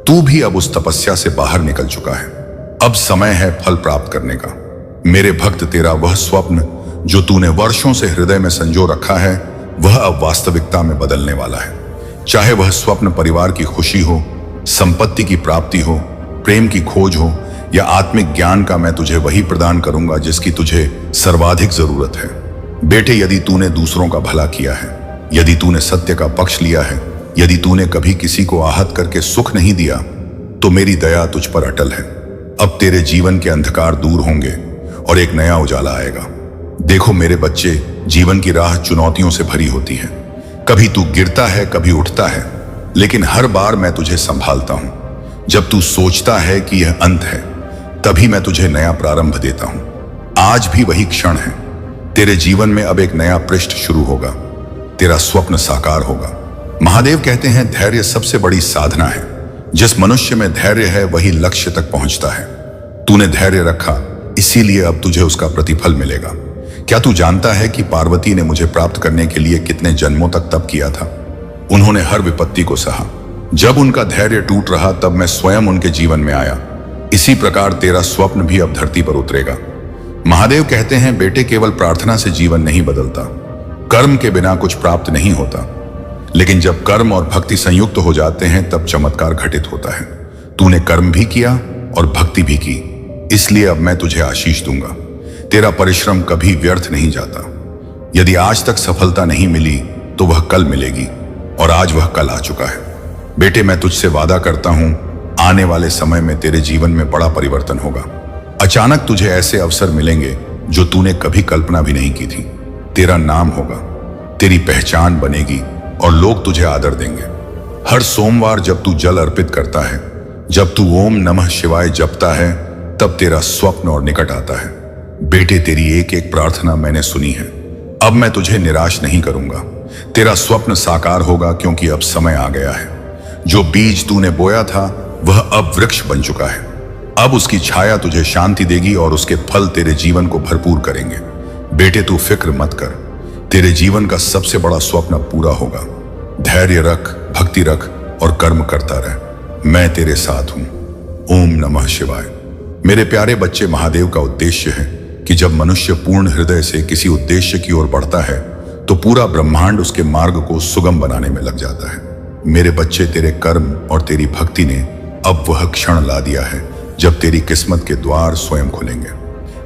S1: तू भी अब उस तपस्या से बाहर निकल चुका है। अब समय है फल प्राप्त करने का। मेरे भक्त, तेरा वह स्वप्न जो तूने वर्षों से हृदय में संजो रखा है, वह अब वास्तविकता में बदलने वाला है। चाहे वह स्वप्न परिवार की खुशी हो, संपत्ति की प्राप्ति हो, प्रेम की खोज हो, या आत्मिक ज्ञान का, मैं तुझे वही प्रदान करूंगा जिसकी तुझे सर्वाधिक जरूरत है। बेटे, यदि तूने दूसरों का भला किया है, यदि तूने सत्य का पक्ष लिया है, यदि तूने कभी किसी को आहत करके सुख नहीं दिया, तो मेरी दया तुझ पर अटल है। अब तेरे जीवन के अंधकार दूर होंगे और एक नया उजाला आएगा। देखो मेरे बच्चे, जीवन की राह चुनौतियों से भरी होती है। कभी तू गिरता है, कभी उठता है, लेकिन हर बार मैं तुझे संभालता हूं। जब तू सोचता है कि यह अंत है, तभी मैं तुझे नया प्रारंभ देता हूं। आज भी वही क्षण है। तेरे जीवन में अब एक नया पृष्ठ शुरू होगा। तेरा स्वप्न साकार होगा। महादेव कहते हैं, धैर्य सबसे बड़ी साधना है। जिस मनुष्य में धैर्य है वही लक्ष्य तक पहुंचता है। तूने धैर्य रखा, इसीलिए अब तुझे उसका प्रतिफल मिलेगा। क्या तू जानता है कि पार्वती ने मुझे प्राप्त करने के लिए कितने जन्मों तक तप किया था? उन्होंने हर विपत्ति को सहा। जब उनका धैर्य टूट रहा, तब मैं स्वयं उनके जीवन में आया। इसी प्रकार तेरा स्वप्न भी अब धरती पर उतरेगा। महादेव कहते हैं, बेटे, केवल प्रार्थना से जीवन नहीं बदलता, कर्म के बिना कुछ प्राप्त नहीं होता। लेकिन जब कर्म और भक्ति संयुक्त हो जाते हैं, तब चमत्कार घटित होता है। तूने कर्म भी किया और भक्ति भी की, इसलिए अब मैं तुझे आशीष दूंगा। तेरा परिश्रम कभी व्यर्थ नहीं जाता। यदि आज तक सफलता नहीं मिली, तो वह कल मिलेगी, और आज वह कल आ चुका है। बेटे, मैं तुझसे वादा करता हूं, आने वाले समय में तेरे जीवन में बड़ा परिवर्तन होगा। अचानक तुझे ऐसे अवसर मिलेंगे जो तूने कभी कल्पना भी नहीं की थी। तेरा नाम होगा, तेरी पहचान बनेगी, और लोग तुझे आदर देंगे। हर सोमवार जब तू जल अर्पित करता है, जब तू ओम नमः शिवाय जपता है, तब तेरा स्वप्न और निकट आता है। बेटे, तेरी एक एक प्रार्थना मैंने सुनी है। अब मैं तुझे निराश नहीं करूंगा। तेरा स्वप्न साकार होगा, क्योंकि अब समय आ गया है। जो बीज तूने बोया था वह अब वृक्ष बन चुका है। अब उसकी छाया तुझे शांति देगी और उसके फल तेरे जीवन को भरपूर करेंगे। बेटे, तू फिक्र मत कर। तेरे जीवन का सबसे बड़ा स्वप्न पूरा होगा। धैर्य रख, भक्ति रख और कर्म करता रह। मैं तेरे साथ हूं। ओम नमः शिवाय। मेरे प्यारे बच्चे, महादेव का उद्देश्य है कि जब मनुष्य पूर्ण हृदय से किसी उद्देश्य की ओर बढ़ता है तो पूरा ब्रह्मांड उसके मार्ग को सुगम बनाने में लग जाता है। मेरे बच्चे, तेरे कर्म और तेरी भक्ति ने अब वह क्षण ला दिया है जब तेरी किस्मत के द्वार स्वयं खुलेंगे।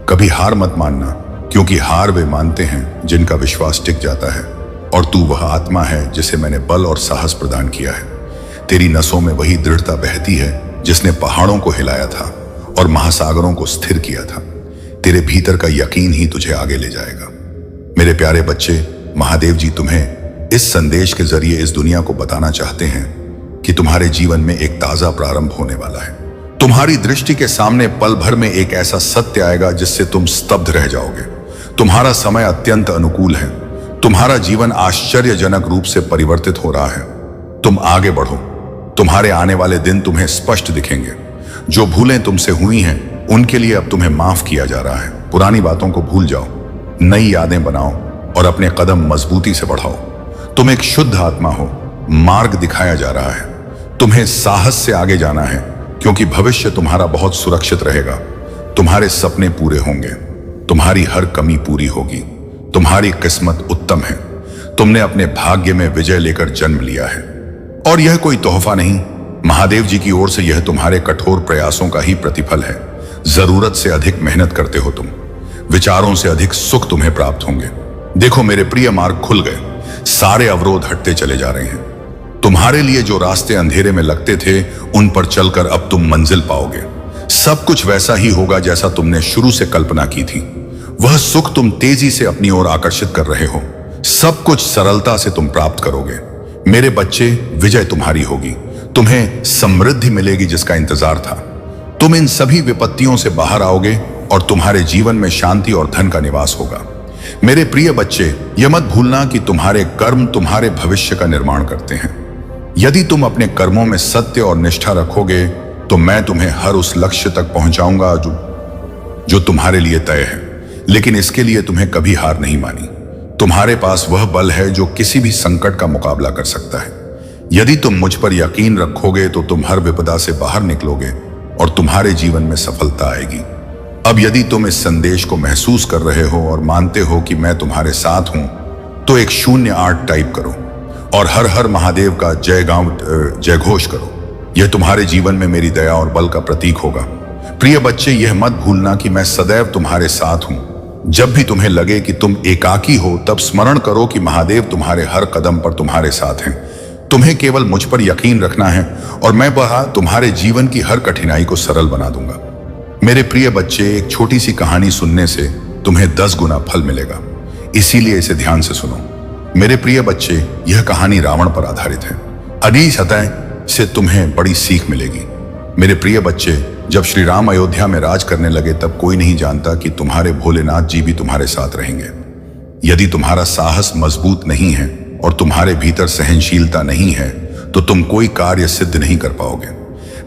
S1: कभी हार मत मानना, क्योंकि हार वे मानते हैं जिनका विश्वास टिक जाता है, और तू वह आत्मा है जिसे मैंने बल और साहस प्रदान किया है। तेरी नसों में वही दृढ़ता बहती है जिसने पहाड़ों को हिलाया था और महासागरों को स्थिर किया था। तेरे भीतर का यकीन ही तुझे आगे ले जाएगा। मेरे प्यारे बच्चे, महादेव जी तुम्हें इस संदेश के जरिए इस दुनिया को बताना चाहते हैं कि तुम्हारे जीवन में एक ताजा प्रारंभ होने वाला है। तुम्हारी दृष्टि के सामने पल भर में एक ऐसा सत्य आएगा जिससे तुम स्तब्ध रह जाओगे। तुम्हारा समय अत्यंत अनुकूल है। तुम्हारा जीवन आश्चर्यजनक रूप से परिवर्तित हो रहा है। तुम आगे बढ़ो। तुम्हारे आने वाले दिन तुम्हें स्पष्ट दिखेंगे। जो भूलें तुमसे हुई हैं उनके लिए अब तुम्हें माफ किया जा रहा है। पुरानी बातों को भूल जाओ, नई यादें बनाओ और अपने कदम मजबूती से बढ़ाओ। तुम एक शुद्ध आत्मा हो। मार्ग दिखाया जा रहा है। तुम्हें साहस से आगे जाना है, क्योंकि भविष्य तुम्हारा बहुत सुरक्षित रहेगा। तुम्हारे सपने पूरे होंगे। तुम्हारी हर कमी पूरी होगी। तुम्हारी किस्मत उत्तम है। तुमने अपने भाग्य में विजय लेकर जन्म लिया है, और यह कोई तोहफा नहीं, महादेव जी की ओर से यह तुम्हारे कठोर प्रयासों का ही प्रतिफल है। जरूरत से अधिक मेहनत करते हो तुम। विचारों से अधिक सुख तुम्हें प्राप्त होंगे। देखो मेरे प्रिय, मार्ग खुल गए। सारे अवरोध हटते चले जा रहे हैं। तुम्हारे लिए जो रास्ते अंधेरे में लगते थे उन पर चलकर अब तुम मंजिल पाओगे। सब कुछ वैसा ही होगा जैसा तुमने शुरू से कल्पना की थी। वह सुख तुम तेजी से अपनी ओर आकर्षित कर रहे हो। सब कुछ सरलता से तुम प्राप्त करोगे। मेरे बच्चे, विजय तुम्हारी होगी। तुम्हें समृद्धि मिलेगी जिसका इंतजार था। तुम इन सभी विपत्तियों से बाहर आओगे और तुम्हारे जीवन में शांति और धन का निवास होगा। मेरे प्रिय बच्चे, यह मत भूलना कि तुम्हारे कर्म तुम्हारे भविष्य का निर्माण करते हैं। यदि तुम अपने कर्मों में सत्य और निष्ठा रखोगे तो मैं तुम्हें हर उस लक्ष्य तक पहुंचाऊंगा जो तुम्हारे लिए तय है। लेकिन इसके लिए तुम्हें कभी हार नहीं मानी। तुम्हारे पास वह बल है जो किसी भी संकट का मुकाबला कर सकता है। यदि तुम मुझ पर यकीन रखोगे तो तुम हर विपदा से बाहर निकलोगे और तुम्हारे जीवन में सफलता आएगी। अब यदि तुम इस संदेश को महसूस कर रहे हो और मानते हो कि मैं तुम्हारे साथ हूं, तो एक 08 टाइप करो और हर हर महादेव का जय घोष करो। यह तुम्हारे जीवन में मेरी दया और बल का प्रतीक होगा। प्रिय बच्चे, यह मत भूलना कि मैं सदैव तुम्हारे साथ हूं। जब भी तुम्हें लगे कि तुम एकाकी हो, तब स्मरण करो कि महादेव तुम्हारे हर कदम पर तुम्हारे साथ हैं। तुम्हें केवल मुझ पर यकीन रखना है और मैं वह तुम्हारे जीवन की हर कठिनाई को सरल बना दूंगा। मेरे प्रिय बच्चे, एक छोटी सी कहानी सुनने से तुम्हें 10 गुना फल मिलेगा, इसीलिए इसे ध्यान से सुनो। मेरे प्रिय बच्चे, यह कहानी रावण पर आधारित है। अगली सतह से तुम्हें बड़ी सीख मिलेगी। मेरे प्रिय बच्चे, जब श्री राम अयोध्या में राज करने लगे तब कोई नहीं जानता कि तुम्हारे भोलेनाथ जी भी तुम्हारे साथ रहेंगे। यदि तुम्हारा साहस मजबूत नहीं है और तुम्हारे भीतर सहनशीलता नहीं है तो तुम कोई कार्य सिद्ध नहीं कर पाओगे।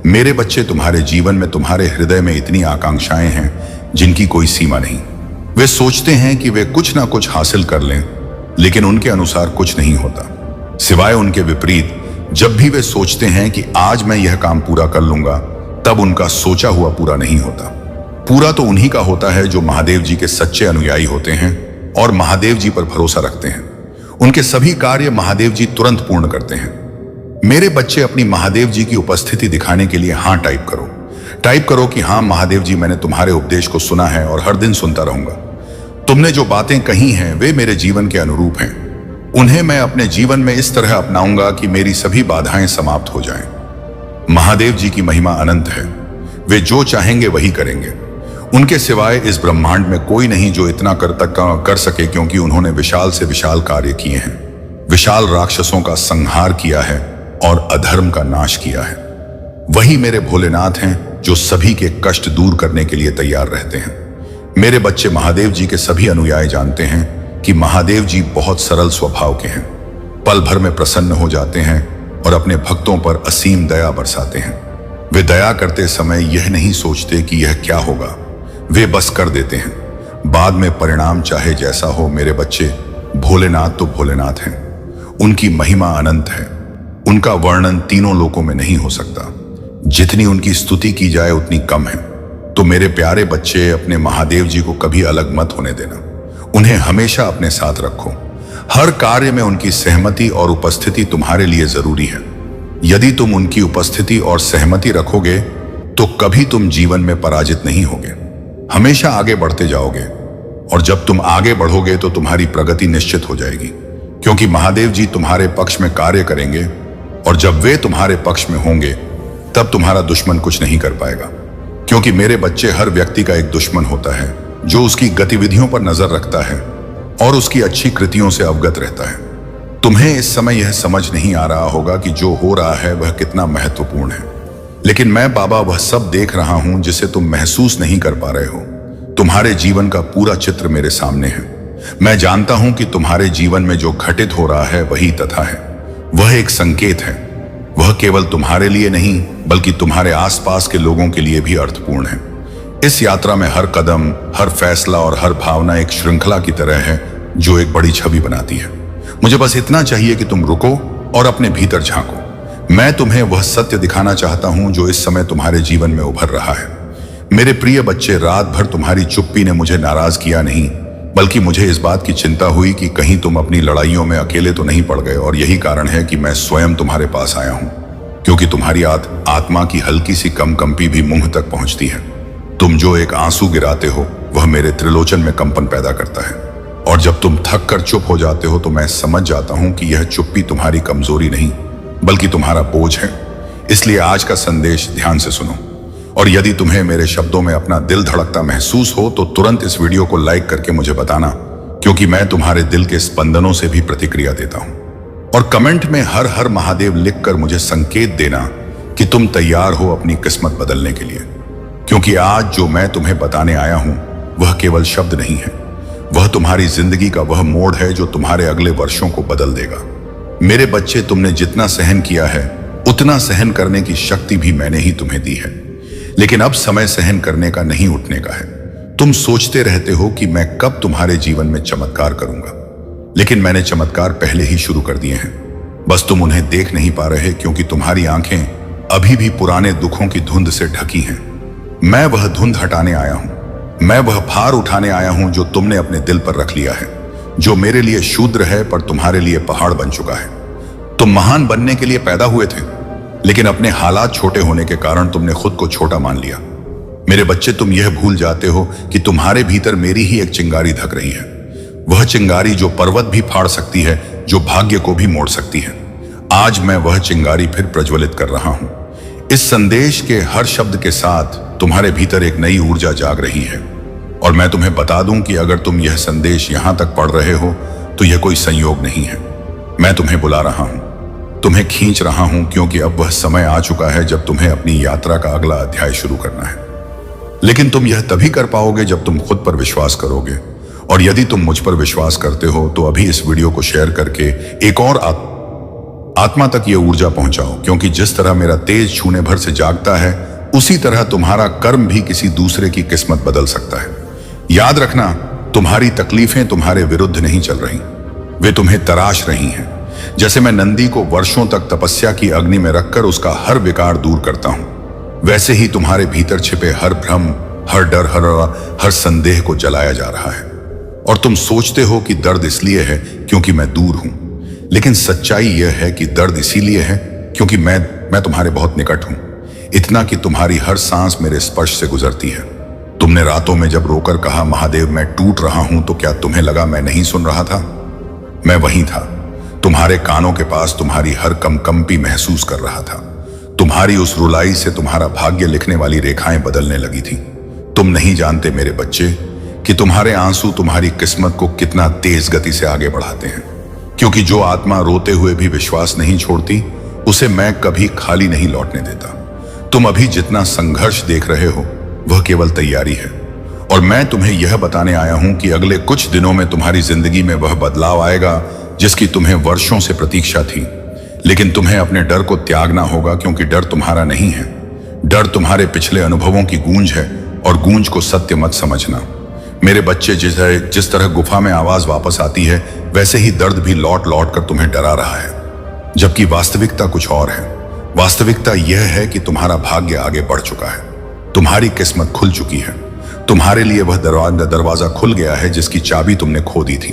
S1: मेरे बच्चे, तुम्हारे जीवन में, तुम्हारे हृदय में इतनी आकांक्षाएं हैं जिनकी कोई सीमा नहीं। वे सोचते हैं कि वे कुछ ना कुछ हासिल कर लें, लेकिन उनके अनुसार कुछ नहीं होता। सिवाय उनके विपरीत, जब भी वे सोचते हैं कि आज मैं यह काम पूरा कर लूंगा, तब उनका सोचा हुआ पूरा नहीं होता। पूरा तो उन्हीं का होता है जो महादेव जी के सच्चे अनुयायी होते हैं और महादेव जी पर भरोसा रखते हैं। उनके सभी कार्य महादेव जी तुरंत पूर्ण करते हैं। मेरे बच्चे, अपनी महादेव जी की उपस्थिति दिखाने के लिए हाँ टाइप करो। टाइप करो कि हाँ महादेव जी, मैंने तुम्हारे उपदेश को सुना है और हर दिन सुनता रहूंगा। तुमने जो बातें कही हैं वे मेरे जीवन के अनुरूप हैं। उन्हें मैं अपने जीवन में इस तरह अपनाऊंगा कि मेरी सभी बाधाएं समाप्त हो जाएं। महादेव जी की महिमा अनंत है। वे जो चाहेंगे वही करेंगे। उनके सिवाय इस ब्रह्मांड में कोई नहीं जो इतना कर सके, क्योंकि उन्होंने विशाल से विशाल कार्य किए हैं। विशाल राक्षसों का संहार किया है और अधर्म का नाश किया है। वही मेरे भोलेनाथ हैं जो सभी के कष्ट दूर करने के लिए तैयार रहते हैं। मेरे बच्चे महादेव जी के सभी अनुयायी जानते हैं कि महादेव जी बहुत सरल स्वभाव के हैं। पल भर में प्रसन्न हो जाते हैं और अपने भक्तों पर असीम दया बरसाते हैं। वे दया करते समय यह नहीं सोचते कि यह क्या होगा, वे बस कर देते हैं। बाद में परिणाम चाहे जैसा हो, मेरे बच्चे, भोलेनाथ तो भोलेनाथ हैं। उनकी महिमा अनंत है, उनका वर्णन तीनों लोकों में नहीं हो सकता। जितनी उनकी स्तुति की जाए उतनी कम है। तो मेरे प्यारे बच्चे, अपने महादेव जी को कभी अलग मत होने देना। उन्हें हमेशा अपने साथ रखो। हर कार्य में उनकी सहमति और उपस्थिति तुम्हारे लिए जरूरी है। यदि तुम उनकी उपस्थिति और सहमति रखोगे तो कभी तुम जीवन में पराजित नहीं होगे, हमेशा आगे बढ़ते जाओगे। और जब तुम आगे बढ़ोगे तो तुम्हारी प्रगति निश्चित हो जाएगी, क्योंकि महादेव जी तुम्हारे पक्ष में कार्य करेंगे। और जब वे तुम्हारे पक्ष में होंगे तब तुम्हारा दुश्मन कुछ नहीं कर पाएगा। क्योंकि मेरे बच्चे, हर व्यक्ति का एक दुश्मन होता है जो उसकी गतिविधियों पर नजर रखता है और उसकी अच्छी कृतियों से अवगत रहता है। तुम्हें इस समय यह समझ नहीं आ रहा होगा कि जो हो रहा है वह कितना महत्वपूर्ण है, लेकिन मैं बाबा वह सब देख रहा हूं जिसे तुम महसूस नहीं कर पा रहे हो। तुम्हारे जीवन का पूरा चित्र मेरे सामने है। मैं जानता हूं कि तुम्हारे जीवन में जो घटित हो रहा है वही तथा है। वह एक संकेत है। वह केवल तुम्हारे लिए नहीं बल्कि तुम्हारे आसपास के लोगों के लिए भी अर्थपूर्ण है। इस यात्रा में हर कदम, हर फैसला और हर भावना एक श्रृंखला की तरह है जो एक बड़ी छवि बनाती है। मुझे बस इतना चाहिए कि तुम रुको और अपने भीतर झांको। मैं तुम्हें वह सत्य दिखाना चाहता हूं जो इस समय तुम्हारे जीवन में उभर रहा है। मेरे प्रिय बच्चे, रात भर तुम्हारी चुप्पी ने मुझे नाराज किया नहीं, बल्कि मुझे इस बात की चिंता हुई कि कहीं तुम अपनी लड़ाइयों में अकेले तो नहीं पड़ गए। और यही कारण है कि मैं स्वयं तुम्हारे पास आया हूं, क्योंकि तुम्हारी आत्मा की हल्की सी कंपी भी मुंह तक पहुंचती है। तुम जो एक आंसू गिराते हो वह मेरे त्रिलोचन में कंपन पैदा करता है। और जब तुम थक कर चुप हो जाते हो तो मैं समझ जाता हूं कि यह चुप्पी तुम्हारी कमजोरी नहीं बल्कि तुम्हारा बोझ है। इसलिए आज का संदेश ध्यान से सुनो। और यदि तुम्हें मेरे शब्दों में अपना दिल धड़कता महसूस हो तो तुरंत इस वीडियो को लाइक करके मुझे बताना, क्योंकि मैं तुम्हारे दिल के स्पंदनों से भी प्रतिक्रिया देता हूं। और कमेंट में हर हर महादेव लिखकर मुझे संकेत देना कि तुम तैयार हो अपनी किस्मत बदलने के लिए। क्योंकि आज जो मैं तुम्हें बताने आया हूं वह केवल शब्द नहीं है, वह तुम्हारी जिंदगी का वह मोड़ है जो तुम्हारे अगले वर्षों को बदल देगा। मेरे बच्चे, तुमने जितना सहन किया है उतना सहन करने की शक्ति भी मैंने ही तुम्हें दी है। लेकिन अब समय सहन करने का नहीं, उठने का है। तुम सोचते रहते हो कि मैं कब तुम्हारे जीवन में चमत्कार करूंगा, लेकिन मैंने चमत्कार पहले ही शुरू कर दिए हैं। बस तुम उन्हें देख नहीं पा रहे क्योंकि तुम्हारी आंखें अभी भी पुराने दुखों की धुंध से ढकी हैं। मैं वह धुंध हटाने आया हूं। मैं वह भार उठाने आया हूं जो तुमने अपने दिल पर रख लिया है, जो मेरे लिए शूद्र है पर तुम्हारे लिए पहाड़ बन चुका है। तुम महान बनने के लिए पैदा हुए थे, लेकिन अपने हालात छोटे होने के कारण तुमने खुद को छोटा मान लिया। मेरे बच्चे, तुम यह भूल जाते हो कि तुम्हारे भीतर मेरी ही एक चिंगारी धक रही है। वह चिंगारी जो पर्वत भी फाड़ सकती है, जो भाग्य को भी मोड़ सकती है। आज मैं वह चिंगारी फिर प्रज्वलित कर रहा हूं। इस संदेश के हर शब्द के साथ तुम्हारे भीतर एक नई ऊर्जा जाग रही है। और मैं तुम्हें बता दूं कि अगर तुम यह संदेश यहां तक पढ़ रहे हो तो यह कोई संयोग नहीं है। मैं तुम्हें बुला रहा हूं, तुम्हें खींच रहा हूं, क्योंकि अब वह समय आ चुका है जब तुम्हें अपनी यात्रा का अगला अध्याय शुरू करना है। लेकिन तुम यह तभी कर पाओगे जब तुम खुद पर विश्वास करोगे। और यदि तुम मुझ पर विश्वास करते हो तो अभी इस वीडियो को शेयर करके एक और आत्मा तक यह ऊर्जा पहुंचाओ, क्योंकि जिस तरह मेरा तेज छूने भर से जागता है उसी तरह तुम्हारा कर्म भी किसी दूसरे की किस्मत बदल सकता है। याद रखना, तुम्हारी तकलीफें तुम्हारे विरुद्ध नहीं चल रही, वे तुम्हें तराश रही हैं। जैसे मैं नंदी को वर्षों तक तपस्या की अग्नि में रखकर उसका हर विकार दूर करता हूं, वैसे ही तुम्हारे भीतर छिपे हर भ्रम, हर डर, हर संदेह को जलाया जा रहा है। और तुम सोचते हो कि दर्द इसलिए है क्योंकि मैं दूर हूं, लेकिन सच्चाई यह है कि दर्द इसीलिए है क्योंकि मैं तुम्हारे बहुत निकट हूं। इतना कि तुम्हारी हर सांस मेरे स्पर्श से गुजरती है। तुमने रातों में जब रोकर कहा, महादेव मैं टूट रहा हूं, तो क्या तुम्हें लगा मैं नहीं सुन रहा था? मैं वहीं था, तुम्हारे कानों के पास, तुम्हारी हर कंपी महसूस कर रहा था। तुम्हारी उस रुलाई से तुम्हारा भाग्य लिखने वाली रेखाएं बदलने लगी थी। तुम नहीं जानते मेरे बच्चे कि तुम्हारे आंसू तुम्हारी किस्मत को कितना तेज गति से आगे बढ़ाते हैं। क्योंकि जो आत्मा रोते हुए भी विश्वास नहीं छोड़ती, उसे मैं कभी खाली नहीं लौटने देता। तुम अभी जितना संघर्ष देख रहे हो वह केवल तैयारी है, और मैं तुम्हें यह बताने आया हूं कि अगले कुछ दिनों में तुम्हारी जिंदगी में वह बदलाव आएगा जिसकी तुम्हें वर्षों से प्रतीक्षा थी। लेकिन तुम्हें अपने डर को त्यागना होगा, क्योंकि डर तुम्हारा नहीं है। डर तुम्हारे पिछले अनुभवों की गूंज है, और गूंज को सत्य मत समझना। मेरे बच्चे, जिस तरह गुफा में आवाज वापस आती है, वैसे ही दर्द भी लौट लौट कर तुम्हें डरा रहा है, जबकि वास्तविकता कुछ और है। वास्तविकता यह है कि तुम्हारा भाग्य आगे बढ़ चुका है, तुम्हारी किस्मत खुल चुकी है, तुम्हारे लिए वह दरवाजा खुल गया है जिसकी चाबी तुमने खो दी थी।